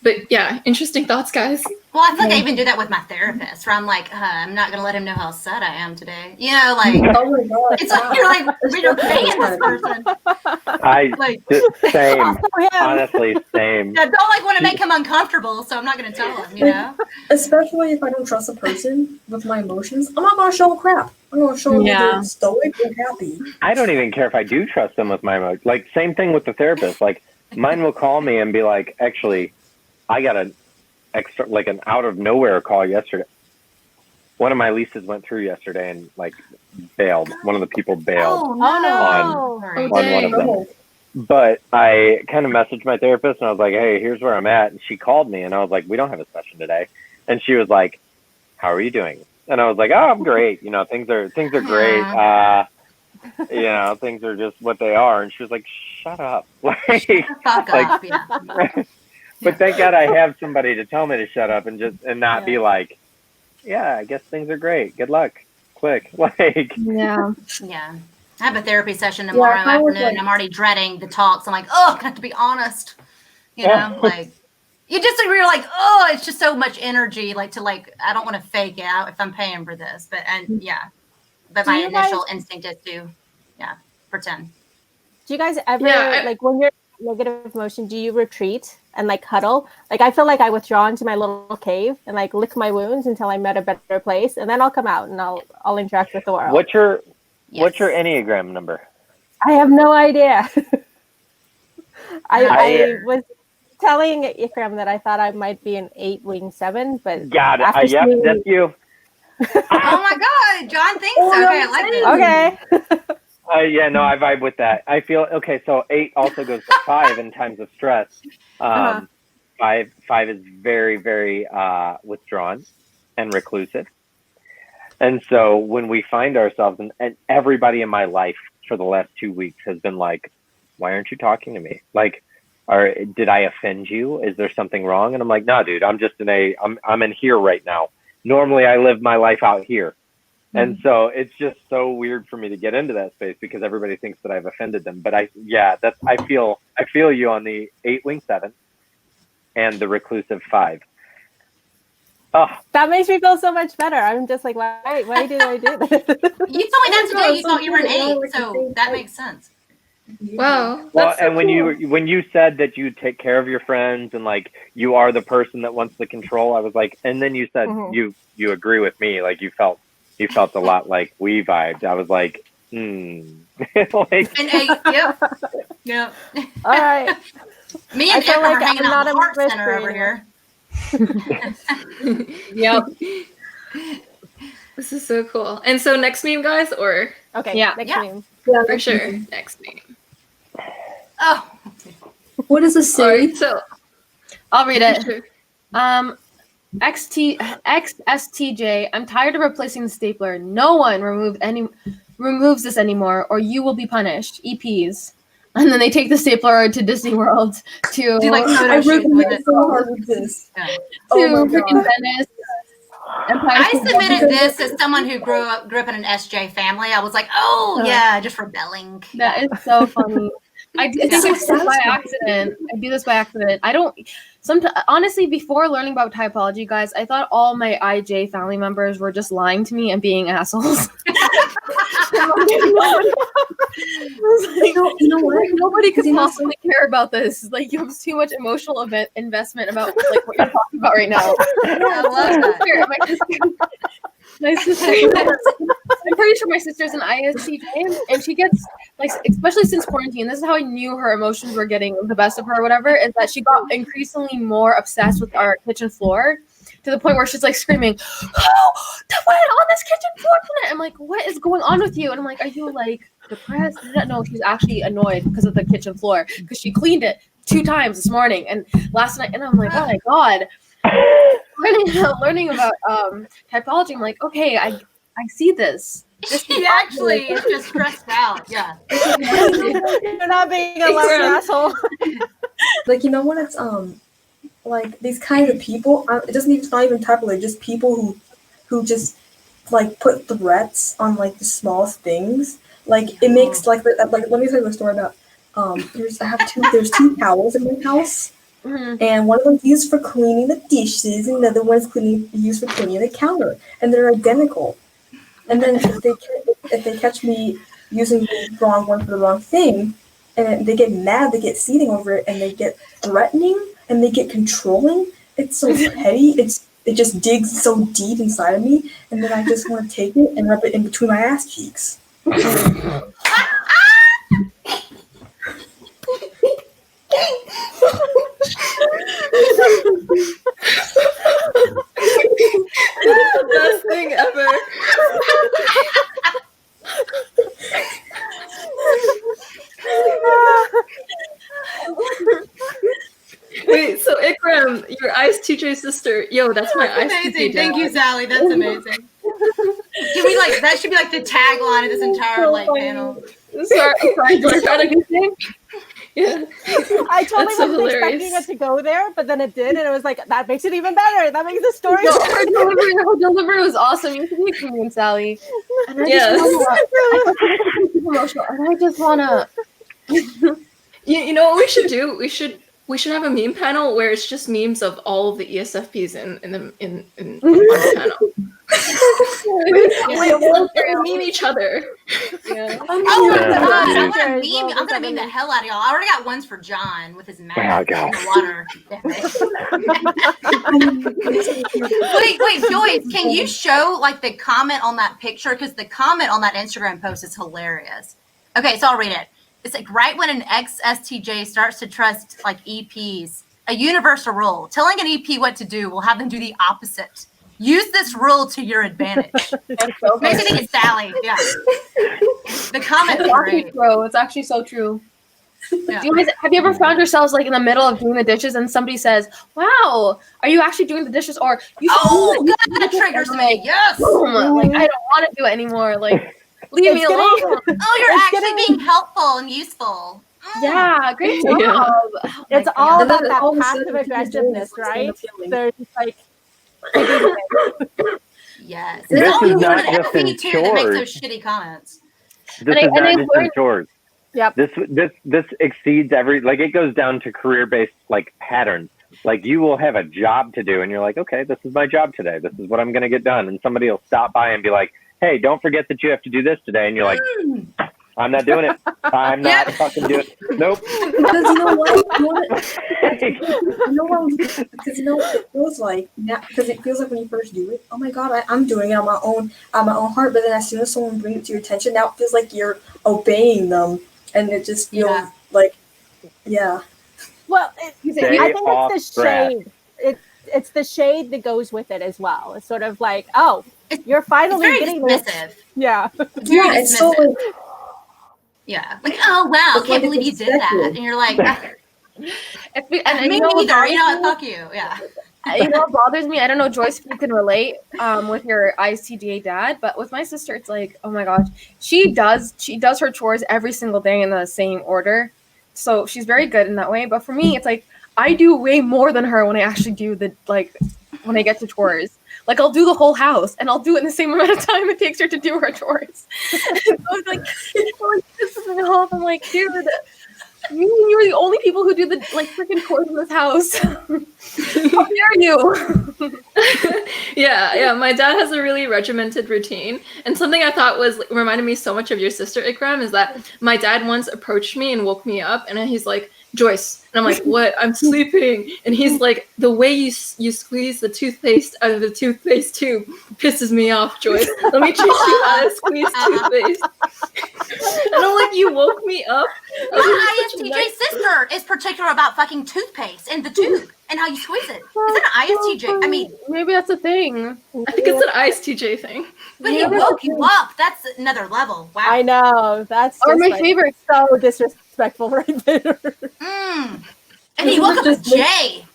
Speaker 1: But yeah, interesting thoughts, guys.
Speaker 6: Well, I feel like I even do that with my therapist, where I'm like, I'm not gonna let him know how sad I am today. You know, like
Speaker 7: Oh my God.
Speaker 6: it's like you're like you're paying this person.
Speaker 3: Same. Honestly, same.
Speaker 6: I don't like want to make him uncomfortable, so I'm not gonna tell him. You know,
Speaker 7: Especially if I don't trust a person with my emotions, I'm not gonna show crap. I'm gonna show them either stoic or happy.
Speaker 3: I don't even care if I do trust them with my emotions. Like same thing with the therapist. Like mine will call me and be like, actually, I got an out of nowhere call yesterday. One of my leases went through yesterday and like bailed. One of the people bailed on one of them. But I kind of messaged my therapist and I was like, hey, here's where I'm at. And she called me and I was like, we don't have a session today. And she was like, how are you doing? And I was like, oh, I'm great. You know, things are great. You know, things are just what they are. And she was like, shut up. But thank God I have somebody to tell me to shut up and not be like, yeah, I guess things are great. Good luck. Click. Like,
Speaker 6: yeah. I have a therapy session tomorrow afternoon. I'm already dreading the talks. I'm like, oh, I have to be honest. You know, like you're like, oh, it's just so much energy. Like I don't want to fake it out if I'm paying for this. But my initial instinct is to, pretend.
Speaker 4: Do you guys ever like when you're negative emotion, do you retreat and like huddle? Like I feel like I withdraw into my little cave and like lick my wounds until I'm at a better place, and then I'll come out and I'll interact with the world.
Speaker 3: What's your Enneagram number?
Speaker 4: I have no idea. I was telling Ikraam that I thought I might be an 8 wing 7, but
Speaker 3: got it. Yep, that's you.
Speaker 6: Oh my God, John thinks so. Okay, I like this.
Speaker 4: Okay.
Speaker 3: No, I vibe with that. I feel okay. So 8 also goes to 5 in times of stress. 5 is very, very withdrawn and reclusive. And so when we find ourselves, and everybody in my life for the last 2 weeks has been like, why aren't you talking to me? Like, did I offend you? Is there something wrong? And I'm like, no, dude, I'm just I'm in here right now. Normally I live my life out here. And so it's just so weird for me to get into that space because everybody thinks that I've offended them. But I feel you on the 8 wing 7 and the reclusive 5. Oh,
Speaker 4: that makes me feel so much better. I'm just like, why did I do this?
Speaker 6: You told me that today. You thought you were an 8, so that makes sense.
Speaker 1: Wow.
Speaker 3: Well, and when you said that you take care of your friends and like you are the person that wants the control, I was like, and then you said you agree with me, like you felt a lot like we vibed. I was like, like,
Speaker 6: an 8, yep.
Speaker 4: All right.
Speaker 6: Me and Ikraam are hanging out in the heart center over here.
Speaker 5: Yep.
Speaker 1: This is so cool. And so next meme, guys, or
Speaker 4: Okay. Next meme.
Speaker 7: Yeah,
Speaker 1: for sure. Next meme.
Speaker 6: Oh.
Speaker 7: What does this say?
Speaker 1: Right, so
Speaker 5: I'll read it.
Speaker 1: Sure.
Speaker 5: XSTJ, I'm tired of replacing the stapler. No one removes this anymore, or you will be punished. EPs. And then they take the stapler to Disney World to
Speaker 7: I worked so hard with this.
Speaker 5: freaking Venice.
Speaker 6: I submitted this as someone who grew up in an SJ family. I was like, oh yeah, just rebelling.
Speaker 5: That is so funny. I do think I do this by accident. I do this by accident. I don't. Honestly, before learning about typology, guys, I thought all my IJ family members were just lying to me and being assholes. Nobody could possibly care about this. Like, you have too much emotional investment about like what you're talking about right now.
Speaker 6: I love that.
Speaker 5: My sister, I'm pretty sure my sister's an ISTJ, and she gets, like, especially since quarantine, this is how I knew her emotions were getting the best of her or whatever, is that she got increasingly more obsessed with our kitchen floor to the point where she's like screaming, "Oh, the wet on this kitchen floor tonight!" I'm like, "What is going on with you?" And I'm like, "Are you like depressed?" No, she's actually annoyed because of the kitchen floor because she cleaned it 2 times this morning and last night, and I'm like, "Oh my god." Learning about typology, I'm like, okay, I see this.
Speaker 6: She actually is just stressed out. Yeah.
Speaker 4: You're not being a lucky asshole.
Speaker 7: Like, you know when it's like these kinds of people, it's not even typology, just people who just like put threats on like the smallest things. Like it makes like let me tell you a story about there's 2 towels in my house. Mm-hmm. And one of them's used for cleaning the dishes, and the other one's used for cleaning the counter, and they're identical. And then if they catch me using the wrong one for the wrong thing, and they get mad, they get seething over it, and they get threatening, and they get controlling. It's so petty. It just digs so deep inside of me, and then I just want to take it and rub it in between my ass cheeks.
Speaker 1: It's the best thing ever. Wait, so Ikraam, your ISTJ sister, yo, that's my ISTJ.
Speaker 6: Amazing. Thank you, Sally. That's amazing. Can we that should be like the tagline of this entire panel.
Speaker 1: Sorry, do I try to do thing? Yeah.
Speaker 4: I totally wasn't expecting it to go there, but then it did, and it was like, that makes it even better. That makes the story better.
Speaker 5: Her delivery was awesome. You can meet me and Sally. And I just wanna
Speaker 1: You know what we should do? We should have a meme panel where it's just memes of all of the ESFPs in one panel. We'll meme each other.
Speaker 6: Yeah. Oh my god! I'm gonna meme the hell out of y'all. I already got ones for John with his mouth in the water. Wait, Joyce, can you show like the comment on that picture? Because the comment on that Instagram post is hilarious. Okay, so I'll read it. It's like right when an ex-STJ starts to trust like EPs, a universal rule. Telling an EP what to do will have them do the opposite. Use this rule to your advantage. Makes me think it's Sally. Yeah. The comment is great.
Speaker 5: Bro, it's actually so true. Yeah. Have you ever found yourselves like in the middle of doing the dishes and somebody says, "Wow, are you actually doing the dishes?" Or
Speaker 6: that triggers me. Yes.
Speaker 5: Like I don't want to do it anymore. Like leave me alone.
Speaker 6: You're actually being helpful and useful.
Speaker 5: Yeah, great job.
Speaker 4: Yeah. It's all about that passive aggressiveness, right? There's like
Speaker 6: yes.
Speaker 3: This is not just in chores.
Speaker 6: That makes those shitty comments.
Speaker 3: This is not just in chores.
Speaker 5: Yep.
Speaker 3: This exceeds it goes down to career-based like patterns. Like you will have a job to do and you're like, okay, this is my job today. This is what I'm going to get done. And somebody will stop by and be like, hey, don't forget that you have to do this today. And you're like, I'm not doing it. I'm not fucking doing it. Nope.
Speaker 7: Because you know what? Because you know what it feels like now, because it feels like when you first do it, oh my god, I'm doing it on my own heart. But then as soon as someone brings it to your attention, now it feels like you're obeying them, and it just feels like, yeah.
Speaker 4: Well, I think it's the shade. It's the shade that goes with it as well. It's sort of like, oh, you're finally getting
Speaker 6: dismissive.
Speaker 4: Yeah.
Speaker 6: Very
Speaker 7: it's so like,
Speaker 6: yeah, like, oh wow, can't believe you did that, and you're like, me neither. You know what? Fuck you. Yeah.
Speaker 5: You know what bothers me? I don't know, Joyce, if you can relate with your ICDA dad, but with my sister, it's like, oh my gosh, she does her chores every single day in the same order, so she's very good in that way. But for me, it's like I do way more than her when I actually do when I get to chores. Like I'll do the whole house and I'll do it in the same amount of time it takes her to do her chores. So it's like this doesn't help. I'm like, dude, You're the only people who do the like freaking chores in this house. How dare you?
Speaker 1: Yeah. My dad has a really regimented routine, and something I thought was reminded me so much of your sister Ikraam is that my dad once approached me and woke me up, and he's like, "Joyce," and I'm like, "What? I'm sleeping." And he's like, "The way you squeeze the toothpaste out of the toothpaste tube pisses me off, Joyce. Let me teach you how to squeeze toothpaste." And I'm like, "You woke me up."
Speaker 6: My ISTJ sister is particular about fucking toothpaste and the tube and how you squeeze it. Is that an ISTJ? I mean,
Speaker 5: maybe that's a thing.
Speaker 1: I think it's an ISTJ thing.
Speaker 6: but he woke you up. That's another level. Wow.
Speaker 4: I know. That's
Speaker 5: Or
Speaker 4: just,
Speaker 5: my
Speaker 4: like,
Speaker 5: favorite.
Speaker 4: so disrespectful right there.
Speaker 6: And he woke up with Jay.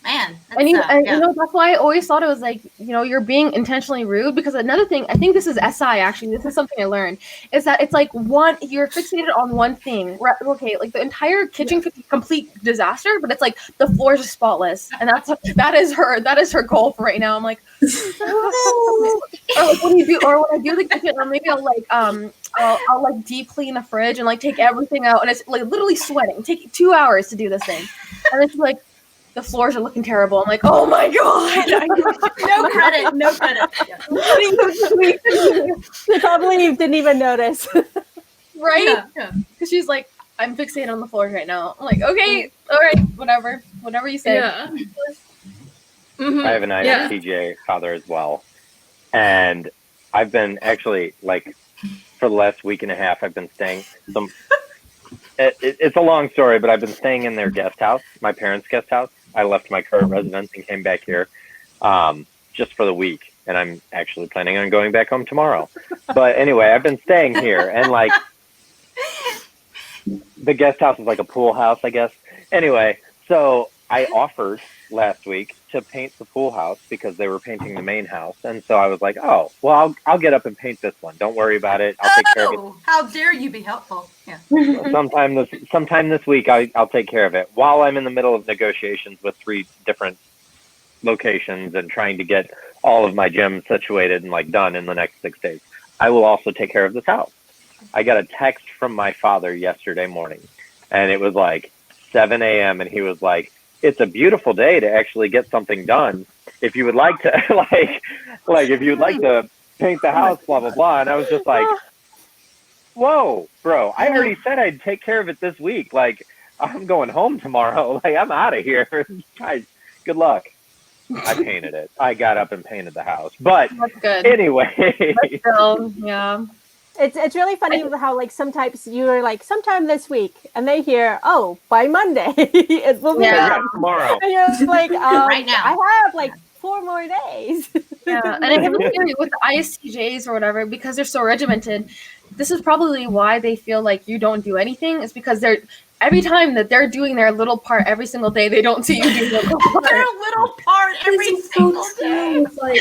Speaker 6: Man. That's,
Speaker 5: And you
Speaker 6: yeah.
Speaker 5: know, that's why I always thought it was like, you know, you're being intentionally rude. Because another thing, I think this is SI actually, this is something I learned, is that it's like you're fixated on one thing. Okay, like the entire kitchen could be a complete disaster, but it's like the floors are spotless. And that is her goal for right now. I'm like, or like when I do the kitchen, or maybe I'll like deep clean the fridge and like take everything out, and it's like literally sweating. Take 2 hours to do this thing. And it's like, the floors are looking terrible. I'm like, oh my god!
Speaker 6: No credit. No credit. Yeah.
Speaker 4: They probably didn't even notice.
Speaker 5: Right?
Speaker 6: Yeah.
Speaker 5: Because she's like, I'm fixated on the floors right now. I'm like, okay, all right, whatever you say.
Speaker 1: Yeah.
Speaker 3: I have an ISTJ father as well. And I've been actually, like, for the last week and a half, I've been staying it's a long story, but I've been staying in their guest house, my parents' guest house. I left my current residence and came back here just for the week. And I'm actually planning on going back home tomorrow. But anyway, I've been staying here. And, like, the guest house is like a pool house, I guess. Anyway, so I offered last week to paint the pool house because they were painting the main house. And so I was like, oh, well, I'll get up and paint this one. Don't worry about it. I'll take care of it.
Speaker 6: How dare you be helpful? Yeah.
Speaker 3: Sometime this week, I'll take care of it while I'm in the middle of negotiations with 3 different locations and trying to get all of my gyms situated and like done in the next 6 days. I will also take care of this house. I got a text from my father yesterday morning, and it was like 7 a.m. and he was like, "It's a beautiful day to actually get something done. If you would like to, if you would like to paint the house, blah blah blah." And I was just like, "Whoa, bro! I already said I'd take care of it this week. Like, I'm going home tomorrow. Like, I'm out of here. Guys, good luck." I painted it. I got up and painted the house. But
Speaker 5: That's good.
Speaker 3: anyway,
Speaker 5: But still, yeah.
Speaker 4: It's really funny how like sometimes you're like sometime this week, and they hear, oh, by Monday it will be
Speaker 5: Yeah.
Speaker 4: done.
Speaker 3: tomorrow.
Speaker 4: And you're like,
Speaker 6: Right now.
Speaker 4: I have like 4 more days.
Speaker 5: Yeah, and I have a theory with the ISTJs or whatever, because they're so regimented. This is probably why they feel like you don't do anything. It's because every time that they're doing their little part every single day, they don't see you do their little part.
Speaker 6: Their little part every single day.
Speaker 7: It's like,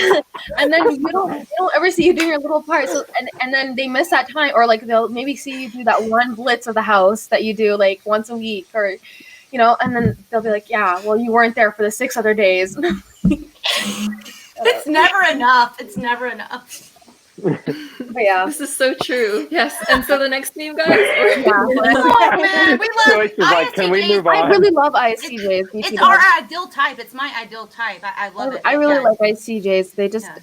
Speaker 5: And then they don't ever see you doing your little part. So and then they miss that time, or like they'll maybe see you do that one blitz of the house that you do like once a week, or you know, and then they'll be like, yeah, well, you weren't there for the 6 other days.
Speaker 6: It's never enough. It's never enough.
Speaker 5: But yeah.
Speaker 1: This is so true. Yes. And so the next meme, guys.
Speaker 6: Come on, man. We love
Speaker 3: Joyce is like, can we
Speaker 6: ISTJs.
Speaker 3: move on?
Speaker 5: I really love ISTJs. me
Speaker 6: It's
Speaker 5: too.
Speaker 6: our ideal type. It's my ideal type. I love it.
Speaker 5: I really
Speaker 6: Yeah.
Speaker 5: like ISTJs. They just
Speaker 6: Yeah.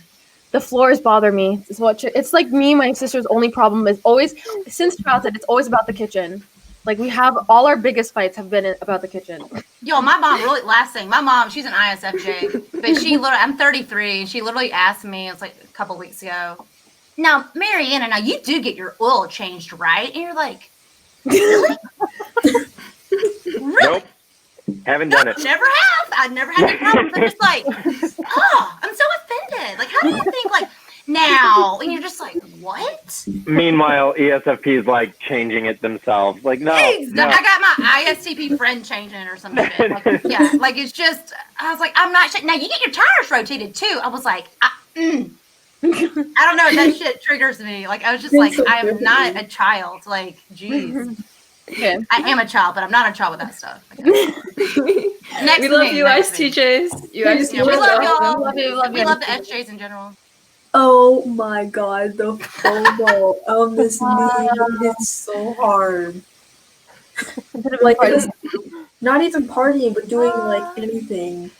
Speaker 5: the floors bother me. It's like me and my sister's only problem is always since childhood. It's always about the kitchen. Like we have all our biggest fights have been about the kitchen.
Speaker 6: Yo, my mom really, last thing, my mom, she's an ISFJ, but she literally, I'm 33, and she literally asked me, it was like a couple weeks ago, now, Mariana, now you do get your oil changed, right? And you're like, really? Really?
Speaker 3: Nope. Haven't done it.
Speaker 6: Never have. I've never had any problems. I'm just like, oh, I'm so offended. Like, how do you think, like, now? And you're just like, what?
Speaker 3: Meanwhile, ESFP is like changing it themselves. Like, no.
Speaker 6: I got my ISTP friend changing it or some shit. Like, yeah, like it's just, I was like, I'm not sure. Now, you get your tires rotated too. I was like, I don't know. That shit triggers me. Like, I was just like, I am not a child. Like, geez.
Speaker 5: Okay.
Speaker 6: I am a child, but I'm not a child with that stuff. Next
Speaker 1: We love
Speaker 6: thing,
Speaker 1: you,
Speaker 6: next thing.
Speaker 1: ISTJs. You ISTJs.
Speaker 6: Yeah, we love
Speaker 1: are awesome.
Speaker 6: y'all.
Speaker 5: Love you, love
Speaker 6: We
Speaker 5: you.
Speaker 6: love the SJs in general.
Speaker 7: oh my god, the FOMO on this meme is so hard. Like not even partying, but doing like anything.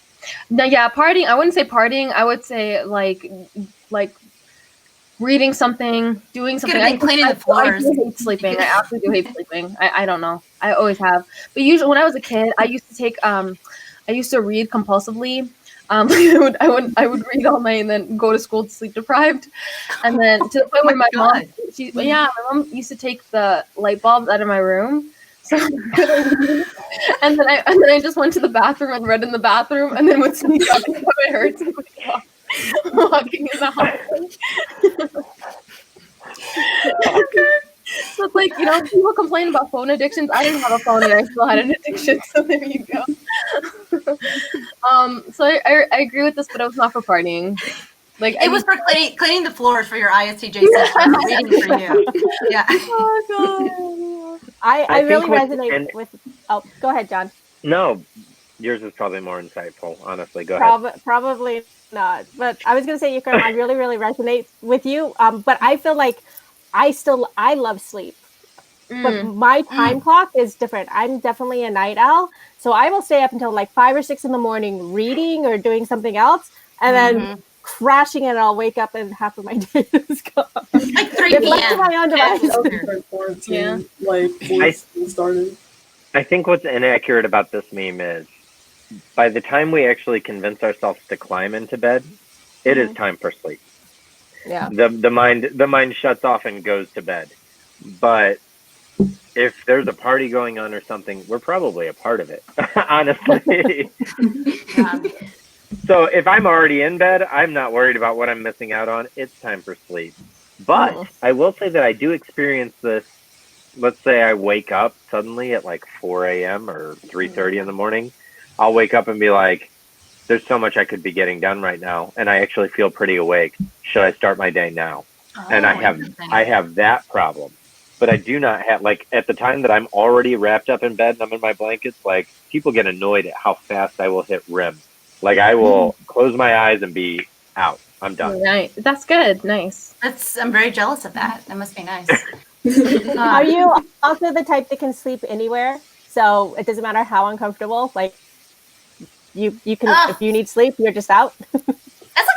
Speaker 5: No, yeah, partying. I wouldn't say partying. I would say like reading something, doing something.
Speaker 6: Could have been cleaning the floors.
Speaker 5: I do hate sleeping. I absolutely do hate sleeping. I don't know. I always have. But usually when I was a kid, I used to take I used to read compulsively. I would read all night and then go to school sleep deprived, and then to the point where my mom used to take the light bulbs out of my room, so and then I just went to the bathroom and read in the bathroom, and then would sneak up and my hurts and wake up walking in the hallway. So it's like, people complain about phone addictions. I didn't have a phone and I still had an addiction, so there you go. So I agree with this, but it was not for partying. Like
Speaker 6: it was for cleaning the floors for your ISTJ session. Reading for you. Yeah.
Speaker 4: Oh god. I really resonate with. Oh, go ahead, John.
Speaker 3: No, yours is probably more insightful. Honestly, go ahead.
Speaker 4: Probably not, but I was gonna say, Ikraam, I really resonate with you. But I feel like I love sleep, but my time clock is different. I'm definitely a night owl, so I will stay up until like 5 or 6 in the morning reading or doing something else, and then crashing and I'll wake up and half of my day is gone.
Speaker 6: Like 3 p.m.
Speaker 4: Left to my own device.
Speaker 7: Yeah. Like before school started.
Speaker 3: I think what's inaccurate about this meme is by the time we actually convince ourselves to climb into bed, it is time for sleep.
Speaker 4: Yeah.
Speaker 3: The mind shuts off and goes to bed. But if there's a party going on or something, we're probably a part of it, honestly. So if I'm already in bed, I'm not worried about what I'm missing out on. It's time for sleep. But I will say that I do experience this. Let's say I wake up suddenly at like 4 a.m. or 3:30 in the morning. I'll wake up and be like, there's so much I could be getting done right now, and I actually feel pretty awake. Should I start my day now? And I have that problem. But I do not have, like, at the time that I'm already wrapped up in bed and I'm in my blankets, like, people get annoyed at how fast I will hit REM. Like, I will close my eyes and be out. I'm done.
Speaker 5: Right. That's good. Nice.
Speaker 6: I'm very jealous of that. That must be nice.
Speaker 4: Are you also the type that can sleep anywhere? So it doesn't matter how uncomfortable, like, you can, if you need sleep, you're just out.
Speaker 6: That's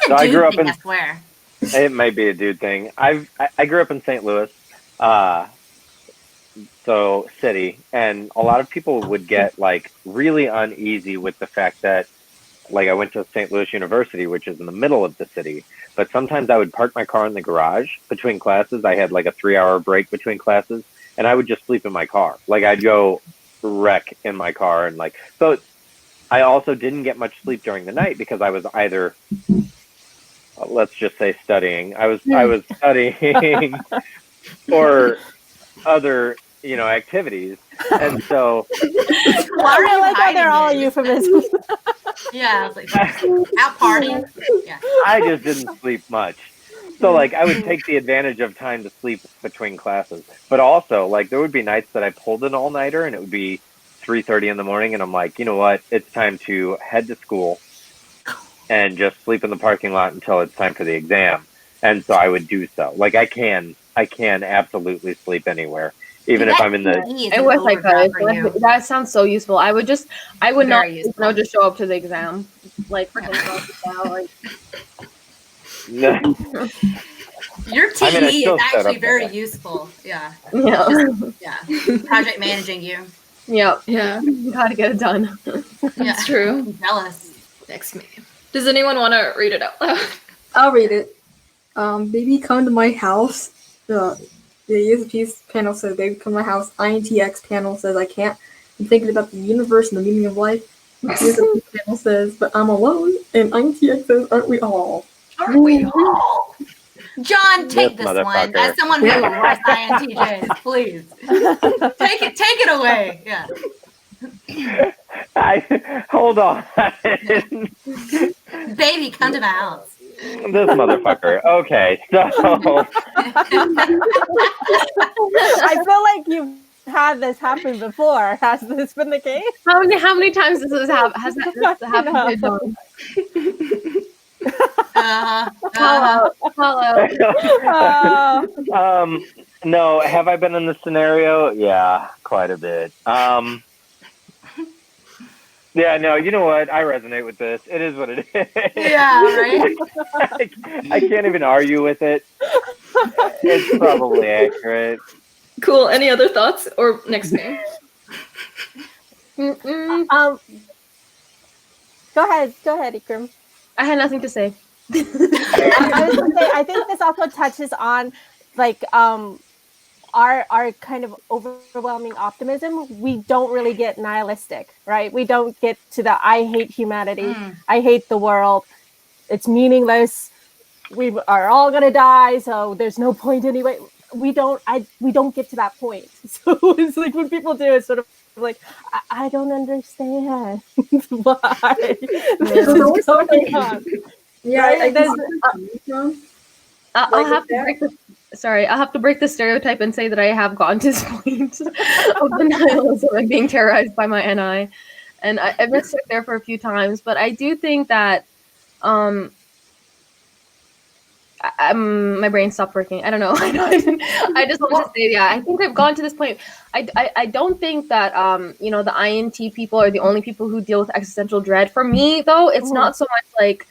Speaker 6: like a dude thing, I swear.
Speaker 3: It might be a dude thing. I grew up in St. Louis, so city, and a lot of people would get like really uneasy with the fact that, like, I went to St. Louis University, which is in the middle of the city, but sometimes I would park my car in the garage between classes. I had like a 3-hour break between classes, and I would just sleep in my car. Like, I'd go wreck in my car, and like, so I also didn't get much sleep during the night because I was either, let's just say, studying. I was studying or other, activities. And so
Speaker 4: I like how they're all euphemisms.
Speaker 6: Yeah, like out partying. Yeah.
Speaker 3: I just didn't sleep much. So like I would take the advantage of time to sleep between classes. But also, like, there would be nights that I pulled an all-nighter and it would be 3:30 in the morning, and I'm like, you know what? It's time to head to school and just sleep in the parking lot until it's time for the exam. And so I would do so. Like, I can absolutely sleep anywhere, even if I'm in the.
Speaker 5: I wish I could. That sounds so useful. I would not. I would just show up to the exam, like, like.
Speaker 6: Your TE is actually very useful. Yeah. Yeah. Project managing you.
Speaker 5: Yeah. You gotta get it done.
Speaker 1: That's true.
Speaker 6: I'm jealous.
Speaker 1: Next me. Does anyone want to read it out loud?
Speaker 2: I'll read it. Baby, come to my house. The ESFPs panel says, baby, come to my house. INTX panel says, I can't. I'm thinking about the universe and the meaning of life. The ESFP panel says, but I'm alone. And INTX says, aren't we all?
Speaker 6: Aren't we all? John, take this one. As someone who writes INTJs, please. Take it away. Yeah.
Speaker 3: Hold on.
Speaker 6: Baby, come to my house.
Speaker 3: This motherfucker. Okay, so
Speaker 4: I feel like you've had this happen before. Has this been the case?
Speaker 5: How many times has this happened? Has that happened?
Speaker 3: Hello. No, have I been in this scenario? Yeah. quite a bit. Yeah, no, you know what? I resonate with this. It is what it is.
Speaker 6: Yeah, right?
Speaker 3: I can't even argue with it. It's probably accurate.
Speaker 1: Cool. Any other thoughts? Or next name?
Speaker 4: Go ahead, Ikraam.
Speaker 5: I had nothing to say.
Speaker 4: I was gonna say, I think this also touches on like our kind of overwhelming optimism. We don't really get nihilistic, right? We don't get to the I hate humanity, I hate the world, it's meaningless, we are all gonna die, so there's no point anyway. We don't get to that point. So it's like when people do, it's sort of like I don't understand why this is going on.
Speaker 7: Yeah,
Speaker 4: Right?
Speaker 5: I'll have to break the I'll have to break the stereotype and say that I have gotten to this point of the nihilism and being terrorized by my NI, and I've been stuck there for a few times. But I do think that my brain stopped working. I don't know. I just wanted to say, yeah, I think I've gone to this point. I don't think that the INT people are the only people who deal with existential dread. For me, though, it's not so much like,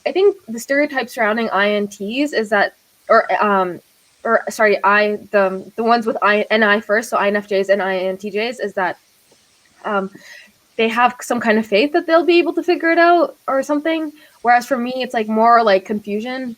Speaker 5: I think the stereotype surrounding INTs is that, the ones with NI first, so INFJs and INTJs, is that they have some kind of faith that they'll be able to figure it out or something. Whereas for me, it's like more like confusion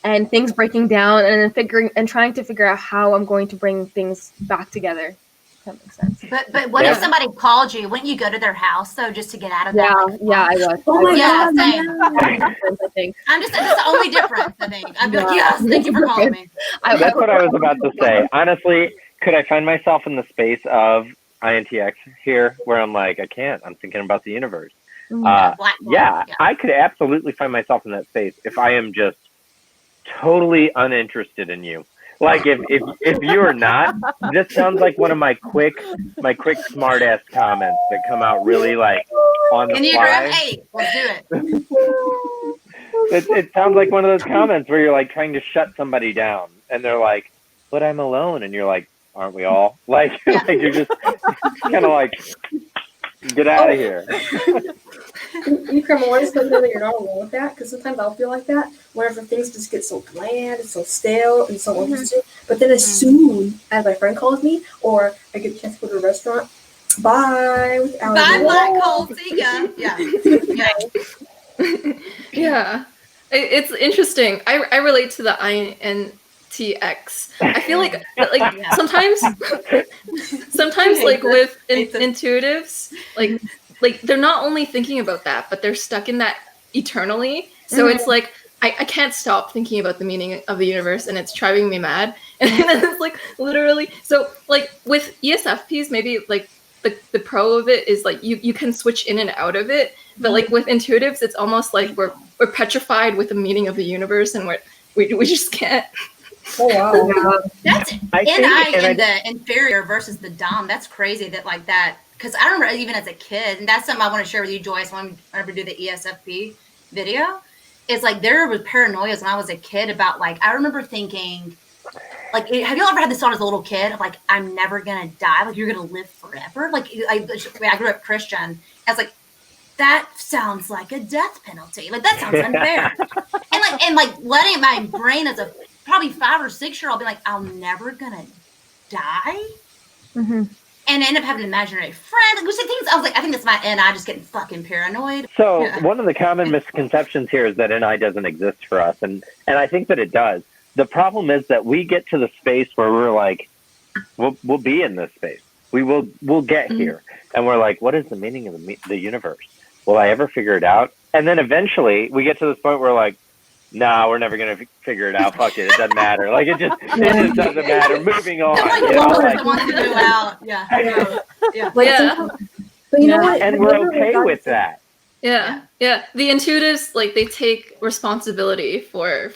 Speaker 5: and things breaking down and then trying to figure out how I'm going to bring things back together. If that makes sense.
Speaker 6: But what if somebody called you? Wouldn't you go to their house though, just to get out of that?
Speaker 5: I would.
Speaker 7: Oh my God,
Speaker 6: same.
Speaker 5: I think.
Speaker 6: That's the only difference, I think. I'd be like, yes, thank you for calling me.
Speaker 3: That's what I was about to say. Honestly, could I find myself in the space of INTX here where I'm like, I can't. I'm thinking about the universe. Yeah, I could absolutely find myself in that space if I am just totally uninterested in you. Like if you're not, this sounds like one of my quick smart ass comments that come out really like on the
Speaker 6: Enneagram
Speaker 3: fly.
Speaker 6: 8, let's do it.
Speaker 3: It sounds like one of those comments where you're like trying to shut somebody down and they're like, but I'm alone, and you're like, aren't we all? Like, like you're just kind of like, get out of here.
Speaker 7: Ikraam, I want to know that you're not alone with that, because sometimes I'll feel like that whenever things just get so bland and so stale and so interesting. But then as soon as my friend calls me or I get a chance to go to a restaurant, bye.
Speaker 6: Bye, black hole. See ya. Yeah.
Speaker 1: Yeah. It's interesting. I relate to the INTX. I feel like sometimes like with intuitives, like they're not only thinking about that, but they're stuck in that eternally. So it's like I can't stop thinking about the meaning of the universe, and it's driving me mad. And then it's like literally, so like with ESFPs, maybe like the pro of it is like you can switch in and out of it, but like with intuitives, it's almost like we're petrified with the meaning of the universe, and we just can't.
Speaker 7: Oh wow.
Speaker 6: That's the inferior versus the dom. That's crazy that like that. Because I remember even as a kid, and that's something I want to share with you, Joyce, whenever we do the ESFP video, is like there was paranoias when I was a kid about like, I remember thinking, like, have you ever had this thought as a little kid of like, I'm never going to die? Like, you're going to live forever? Like, I grew up Christian. I was like, that sounds like a death penalty. Like, that sounds unfair. and letting my brain as a probably 5 or 6 year old be like, I'm never going to die? Mm-hmm. And end up having an imaginary friend. Which I was like, I think that's my NI just getting fucking paranoid.
Speaker 3: So one of the common misconceptions here is that NI doesn't exist for us. And I think that it does. The problem is that we get to the space where we're like, we'll be in this space. We'll get here. And we're like, what is the meaning of the universe? Will I ever figure it out? And then eventually we get to this point where we're like, nah, we're never going to figure it out. Fuck it. It doesn't matter. Like, it just doesn't matter. Moving on.
Speaker 6: Wants to go out. Yeah.
Speaker 7: But you know what?
Speaker 3: And we're okay with that.
Speaker 1: Yeah. The intuitives, like, they take responsibility for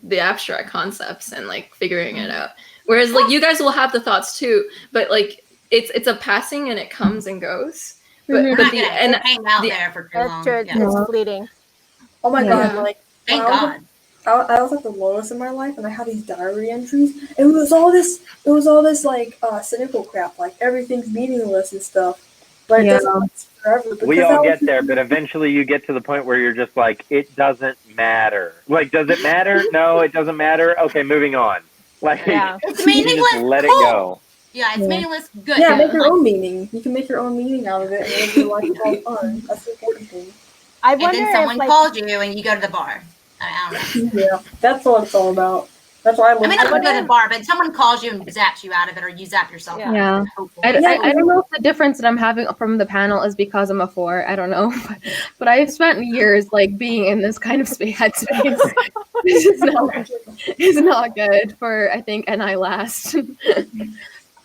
Speaker 1: the abstract concepts and like figuring it out. Whereas like you guys will have the thoughts too, but like it's a passing and it comes and goes. But
Speaker 6: hang out there for too long.
Speaker 4: It's fleeting.
Speaker 7: Oh my God.
Speaker 6: Thank God.
Speaker 7: I was at the lowest in my life, and I had these diary entries. It was all this like cynical crap, like everything's meaningless and stuff. But it doesn't last forever.
Speaker 3: We all get there, but eventually you get to the point where you're just like, it doesn't matter. Like, does it matter? No, it doesn't matter. Okay, moving on. Like,
Speaker 6: It's
Speaker 3: you
Speaker 6: meaningless.
Speaker 3: just let it
Speaker 6: Cool.
Speaker 3: go.
Speaker 6: Yeah, it's meaningless. Good.
Speaker 7: Yeah, make your own meaning. You can make your own meaning out of it, and make your life all fun. That's the important thing.
Speaker 4: I
Speaker 6: And
Speaker 4: wonder
Speaker 6: then someone
Speaker 4: if like
Speaker 6: called you and you go to the bar. I don't know.
Speaker 7: Yeah, that's what it's all about. That's why I
Speaker 6: I mean,
Speaker 7: love
Speaker 6: not go to the bar, but someone calls you and zaps you out of it, or you zap yourself.
Speaker 4: Yeah.
Speaker 6: out of
Speaker 5: Yeah.
Speaker 6: it, hopefully.
Speaker 5: I don't know if the difference that I'm having from the panel is because I'm a 4. I don't know, but I've spent years like being in this kind of headspace. It's not good for I think NI last.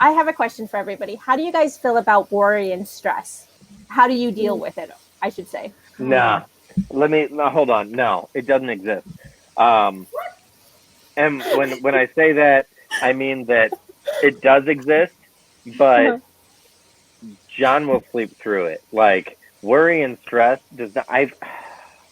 Speaker 4: I have a question for everybody. How do you guys feel about worry and stress? How do you deal with it? I should say.
Speaker 3: Nah. Hold on. No, it doesn't exist. And when I say that, I mean that it does exist, but John will sleep through it. Like, worry and stress does not. I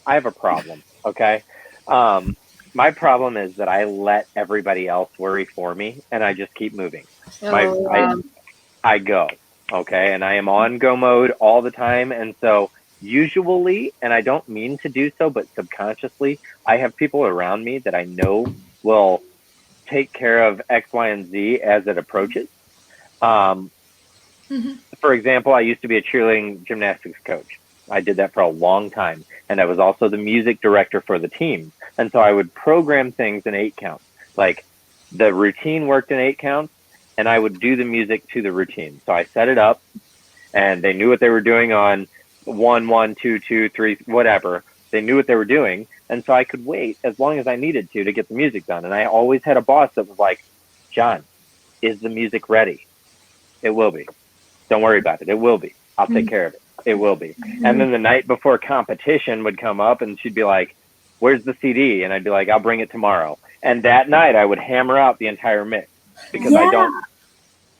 Speaker 3: have a problem. Okay. My problem is that I let everybody else worry for me, and I just keep moving. I go. Okay, and I am on go mode all the time, and so usually, and I don't mean to do so, but subconsciously, I have people around me that I know will take care of X, Y, and Z as it approaches. For example, I used to be a cheerleading gymnastics coach. I did that for a long time, and I was also the music director for the team. And so I would program things in 8 counts. Like, the routine worked in 8 counts, and I would do the music to the routine. So I set it up, and they knew what they were doing on 1, 1, 2, 2, 3, whatever. They knew what they were doing, and so I could wait as long as I needed to get the music done. And I always had a boss that was like, John, is the music ready? It will be. Don't worry about it. It will be. I'll take care of it. It will be. And then the night before competition would come up, and she'd be like, where's the CD? And I'd be like, I'll bring it tomorrow. And that night I would hammer out the entire mix because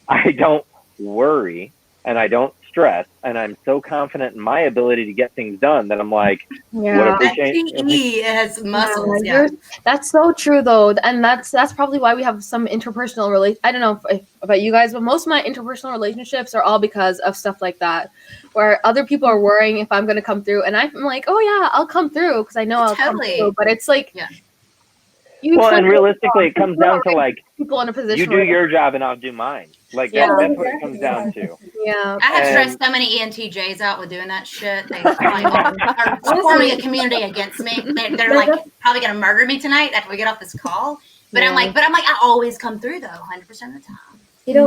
Speaker 3: I don't worry and I don't stress, and I'm so confident in my ability to get things done that I'm like, what if we change?
Speaker 6: TE has muscles.
Speaker 5: That's so true though, and that's probably why we have some interpersonal I don't know if about you guys, but most of my interpersonal relationships are all because of stuff like that, where other people are worrying if I'm going to come through, and I'm like, oh yeah, I'll come through because I know I'll come through. But it's like,
Speaker 3: and realistically, it comes down to like
Speaker 5: people in a position.
Speaker 3: You do your job, and I'll do mine. Like that's what it comes down to.
Speaker 5: Yeah,
Speaker 6: I have stressed so many ENTJs out with doing that shit. They are forming a community against me. They're like probably gonna murder me tonight after we get off this call. But I'm like, I always come through though, 100% of the time.
Speaker 7: You know,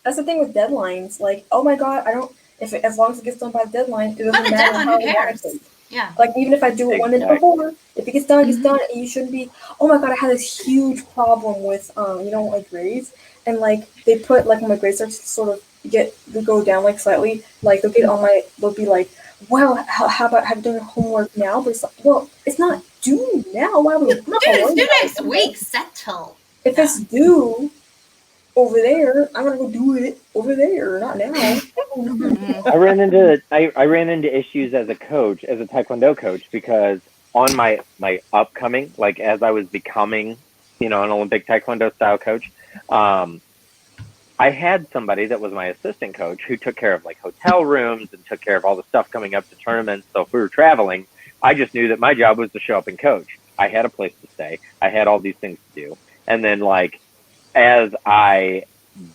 Speaker 7: that's the thing with deadlines. Like, oh my god, I don't. As long as it gets done by the deadline, it doesn't matter
Speaker 6: deadline,
Speaker 7: how
Speaker 6: who cares?
Speaker 7: Yeah. Like, even if I do it 1 minute before, if it gets done, it's done. And you shouldn't be. Oh my god, I had this huge problem with like grades, and like they put like when my grades are sort of they go down like slightly. Like they'll be like, well, how about have you done your homework now? But it's like, well, it's not due now. Why would
Speaker 6: it's due next week? Settle.
Speaker 7: If it's due over there, I'm gonna go do it over there, not now.
Speaker 3: I ran into issues as a coach, as a Taekwondo coach, because on my upcoming, like as I was becoming, an Olympic Taekwondo style coach, I had somebody that was my assistant coach who took care of like hotel rooms and took care of all the stuff coming up to tournaments. So if we were traveling, I just knew that my job was to show up and coach. I had a place to stay. I had all these things to do. And then like, as I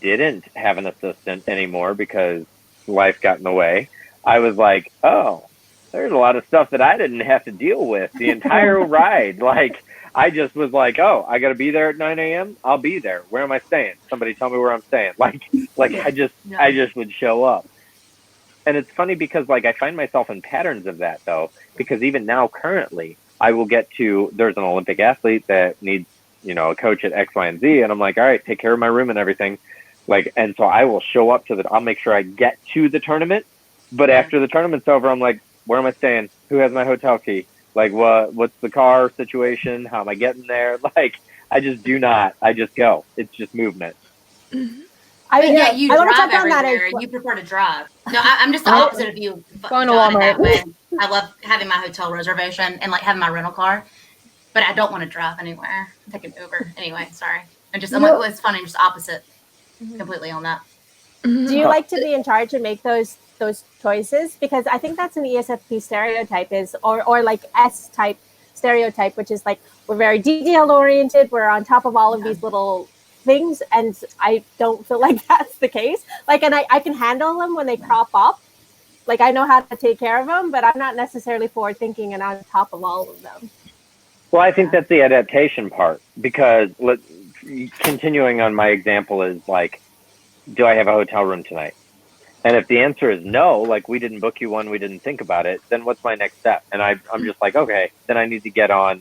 Speaker 3: didn't have an assistant anymore because life got in the way, I was like, oh, there's a lot of stuff that I didn't have to deal with the entire ride. Like, I just was like, oh, I got to be there at 9 a.m. I'll be there. Where am I staying? Somebody tell me where I'm staying. Like I just would show up. And it's funny because like I find myself in patterns of that though, because even now currently I will get to, there's an Olympic athlete that needs, a coach at X, Y, and Z. And I'm like, all right, take care of my room and everything. Like, and so I will show up I'll make sure I get to the tournament. But after the tournament's over, I'm like, where am I staying? Who has my hotel key? Like, what's the car situation? How am I getting there? Like, I just do not. I just go. It's just movement.
Speaker 6: You drive everywhere. You prefer to drive. No, I'm just the opposite of you.
Speaker 5: Going to Walmart.
Speaker 6: I love having my hotel reservation and like having my rental car. but I don't want to drive anywhere. Take an Uber anyway. Sorry, I'm like, well, it's funny, just opposite completely on that.
Speaker 4: Do you like to be in charge and make those choices? Because I think that's an ESFP stereotype or like S type stereotype, which is like we're very detail oriented. We're on top of all of these little things, and I don't feel like that's the case. Like, and I can handle them when they crop up. Like, I know how to take care of them, but I'm not necessarily forward thinking and on top of all of them.
Speaker 3: Well, I think that's the adaptation part, because continuing on my example is like, do I have a hotel room tonight? And if the answer is no, like we didn't book you one, we didn't think about it, then what's my next step? And I'm just like, okay, then I need to get on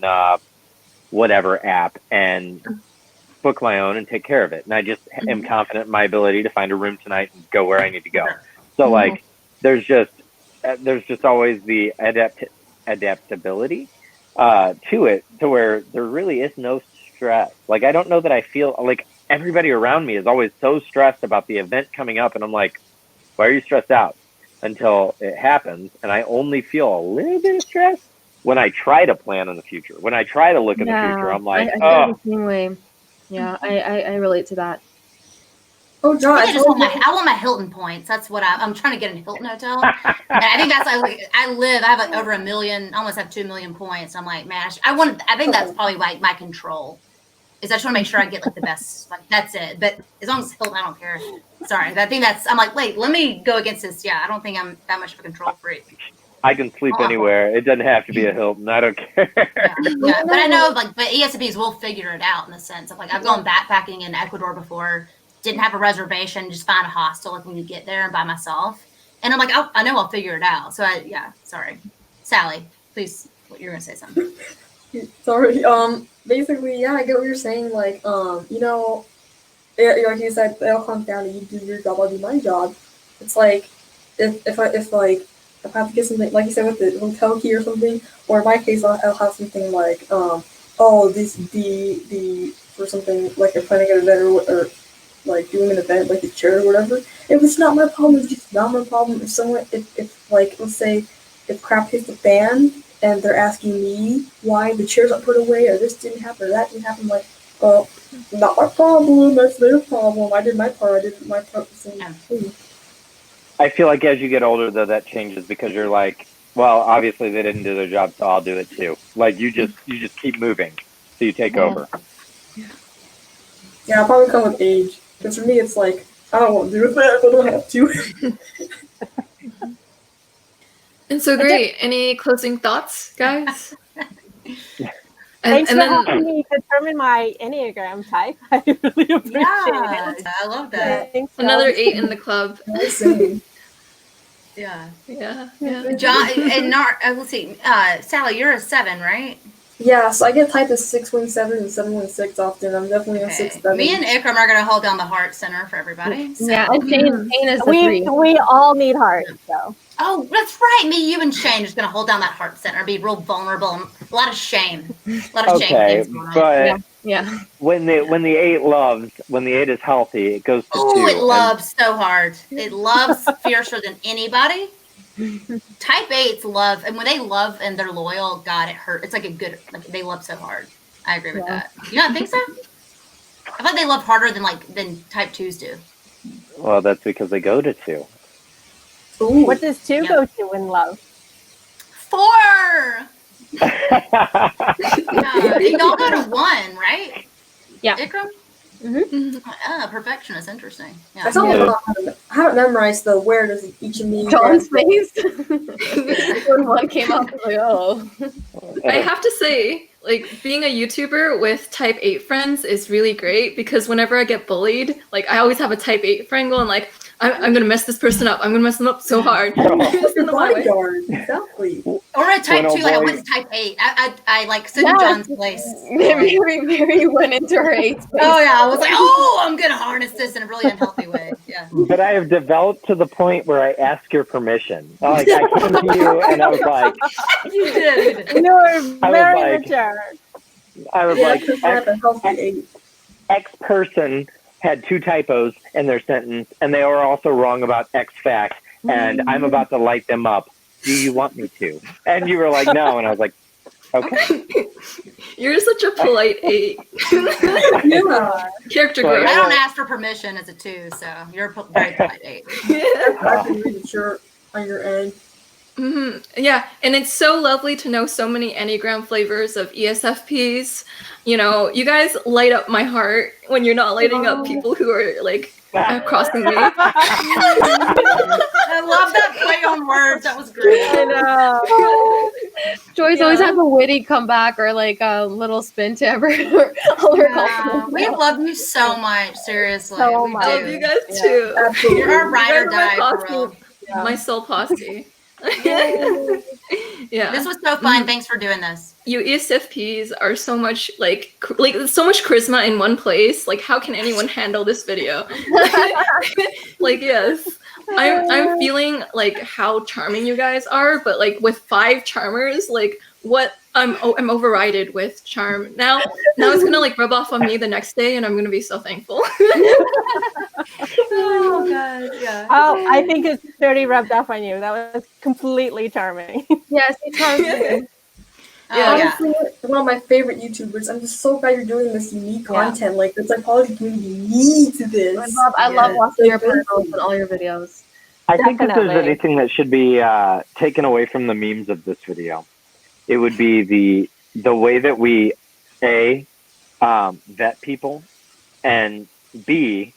Speaker 3: whatever app and book my own and take care of it. And I just am confident in my ability to find a room tonight and go where I need to go. So like, there's just always the adaptability to it, to where there really is no stress. Like, I don't know that I feel like everybody around me is always so stressed about the event coming up, and I'm like, why are you stressed out? Until it happens, and I only feel a little bit of stress when I try to plan in the future. When I try to look in the future, I'm like,
Speaker 5: I feel the same way. Yeah, I relate to that.
Speaker 7: Oh, John,
Speaker 6: I want my Hilton points. That's what I'm trying to get a Hilton hotel. And I think that's like I have like over 1 million, almost have 2 million points. I'm like, man, I think that's probably like my control. Is I just want to make sure I get like the best. Like, that's it. But as long as it's Hilton, I don't care. Sorry, I think I'm like, wait, let me go against this. Yeah, I don't think I'm that much of a control freak.
Speaker 3: I can sleep anywhere. It doesn't have to be a Hilton. I don't care.
Speaker 6: Yeah, but I know, like, but ESFPs will figure it out in the sense of like, I've gone backpacking in Ecuador before, didn't have a reservation, just find a hostel like when you get there and by myself, and I'm like, I know I'll figure it out. So sorry, Sally, please, you're gonna say something.
Speaker 7: Sorry. Basically, yeah, I get what you're saying. Like, like you said, it all comes down to you do your job, I'll do my job. It's like if I have to get something, like you said, with the hotel key or something, or in my case, I'll have something like, for something like I'm planning an event or like doing an event like a chair or whatever. If it's not my problem, it's just not my problem. If like, let's say, if crap hits the fan and they're asking me why the chair's not put away or this didn't happen or that didn't happen, like, well, not my problem, that's their problem. I did my part, the same thing.
Speaker 3: I feel like as you get older, though, that changes, because you're like, well, obviously they didn't do their job, so I'll do it too. Like, you just keep moving, so you take over.
Speaker 7: Yeah, I'll probably come with age. Because for me, it's like, I don't want to do it, but I don't have to.
Speaker 1: And so great. Any closing thoughts, guys?
Speaker 4: Thanks for helping me determine my Enneagram type. I really appreciate it.
Speaker 6: I love that.
Speaker 4: Thanks,
Speaker 1: Another 8 in the club.
Speaker 6: Yeah.
Speaker 1: John
Speaker 6: and let's see. Sally, you're a 7, right?
Speaker 7: Yeah, so I get typed as 617 and 716 often. I'm definitely a 6-7.
Speaker 6: Me and Ikraam are going to hold down the heart center for everybody. So.
Speaker 5: Yeah, and Shane is a 3.
Speaker 4: We all need hearts, so.
Speaker 6: Oh, that's right. Me, you, and Shane are just going to hold down that heart center, be real vulnerable, and a lot of shame. A lot of shame things going on.
Speaker 3: But
Speaker 5: yeah.
Speaker 3: When the 8 loves, when the 8 is healthy, it goes to 2.
Speaker 6: Oh, it loves so hard. It loves fiercer than anybody. Type 8s love, and when they love and they're loyal, God, it hurt. It's like they love so hard. I agree with that. You don't think so? I feel like they love harder than Type 2s do.
Speaker 3: Well, that's because they go to 2.
Speaker 4: Ooh. What does 2 go to in love?
Speaker 6: 4. They all go to 1, right?
Speaker 5: Yeah.
Speaker 6: Ikraam?
Speaker 5: Mm-hmm.
Speaker 6: Perfectionist, interesting. Yeah.
Speaker 7: I haven't memorized the where does each of me.
Speaker 5: John's face. When 1 came up, I was like, oh.
Speaker 1: I have to say, like, being a YouTuber with Type 8 friends is really great, because whenever I get bullied, like, I always have a Type 8 friend going like, I'm gonna mess this person up. I'm gonna mess them up so hard.
Speaker 7: Bodyguard, exactly.
Speaker 6: Or a Type 2, like I went to Type 8. I like sit in John's place.
Speaker 5: Mary went into her 8.
Speaker 6: Oh yeah, I was like, I'm gonna harness this in a really unhealthy way. Yeah.
Speaker 3: But I have developed to the point where I ask your permission. Like, I came to you and I was like,
Speaker 6: you did.
Speaker 4: You were very mature.
Speaker 3: I was like, X person had 2 typos in their sentence, and they were also wrong about X fact, and I'm about to light them up. Do you want me to? And you were like, no. And I was like, okay.
Speaker 1: You're such a polite 8.
Speaker 7: Yeah.
Speaker 1: Character
Speaker 3: Well,
Speaker 1: growth.
Speaker 6: I don't ask for permission as a 2, so you're a very polite 8.
Speaker 7: I can read the shirt on your end.
Speaker 1: Yeah, and it's so lovely to know so many Enneagram flavors of ESFPs. You know, you guys light up my heart when you're not lighting up people who are like crossing me.
Speaker 6: I love that play on words. That was great.
Speaker 4: I know.
Speaker 5: Joyce always has a witty comeback or like a little spin to all her
Speaker 6: Yeah, we love you so much. Seriously,
Speaker 4: So
Speaker 6: we
Speaker 4: much.
Speaker 1: I
Speaker 6: do.
Speaker 1: love you guys too.
Speaker 7: Absolutely.
Speaker 6: You're our ride or
Speaker 1: You guys
Speaker 6: die
Speaker 1: are
Speaker 6: for
Speaker 1: my
Speaker 6: real.
Speaker 1: posse, my soul posse. Yeah.
Speaker 6: This was so fun. Thanks for doing this.
Speaker 1: You ESFPs are so much like so much charisma in one place. Like, how can anyone handle this video? Like, yes, I'm feeling like how charming you guys are, but like with 5 charmers, like what I'm overrided with charm. Now it's gonna like rub off on me the next day, and I'm gonna be so thankful.
Speaker 6: Oh god, yeah.
Speaker 4: Oh, I think it's 30 rubbed off on you. That was completely charming.
Speaker 5: Yes, it's charming.
Speaker 6: Oh, yeah.
Speaker 7: Honestly, one of my favorite YouTubers. I'm just so glad you're doing this unique content. Like the psychology community needs this.
Speaker 5: I love
Speaker 6: Yes.
Speaker 5: watching your panels and all your videos.
Speaker 3: I think if there's
Speaker 4: Definitely.
Speaker 3: anything that should be taken away from the memes of this video, it would be the way that we vet people, and B,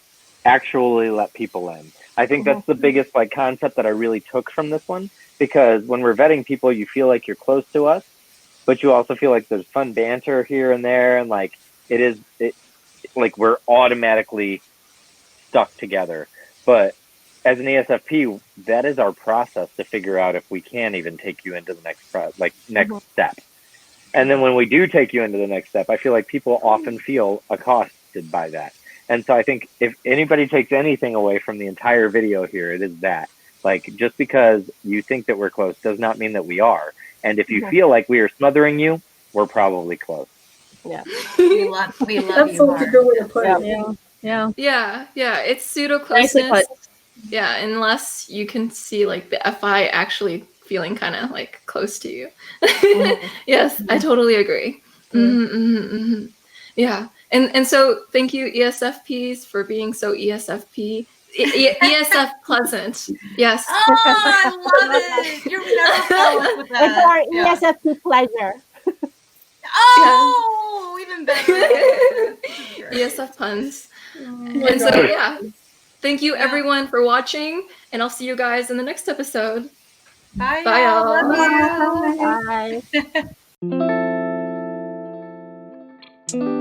Speaker 3: actually let people in. I think that's the biggest like concept that I really took from this one, because when we're vetting people, you feel like you're close to us, but you also feel like there's fun banter here and there, and like it like we're automatically stuck together. But as an ESFP, that is our process to figure out if we can even take you into the next step. And then when we do take you into the next step, I feel like people often feel accosted by that. And so I think if anybody takes anything away from the entire video here, it is that. Like, just because you think that we're close does not mean that we are. And if you feel like we are smothering you, we're probably close.
Speaker 4: Yeah.
Speaker 6: We love
Speaker 7: That's
Speaker 6: you.
Speaker 7: such a good way to put it.
Speaker 4: Yeah.
Speaker 1: Yeah, it's pseudo
Speaker 5: Nicely
Speaker 1: closeness.
Speaker 5: put.
Speaker 1: Yeah, unless you can see like the FI actually feeling kind of like close to you. Yes, I totally agree. Yeah, and so thank you ESFPs for being so ESFP. ESF pleasant. Yes.
Speaker 6: Oh, I love it. You're never close with
Speaker 4: It's
Speaker 6: that.
Speaker 4: our
Speaker 6: Yeah.
Speaker 4: ESFP pleasure.
Speaker 6: Oh, even better.
Speaker 1: ESF puns.
Speaker 7: my
Speaker 1: And so
Speaker 7: God.
Speaker 1: yeah, thank you everyone for watching, and I'll see you guys in the next episode.
Speaker 6: Bye,
Speaker 1: Bye,
Speaker 6: y'all.
Speaker 1: y'all.
Speaker 6: Love you.
Speaker 4: Bye.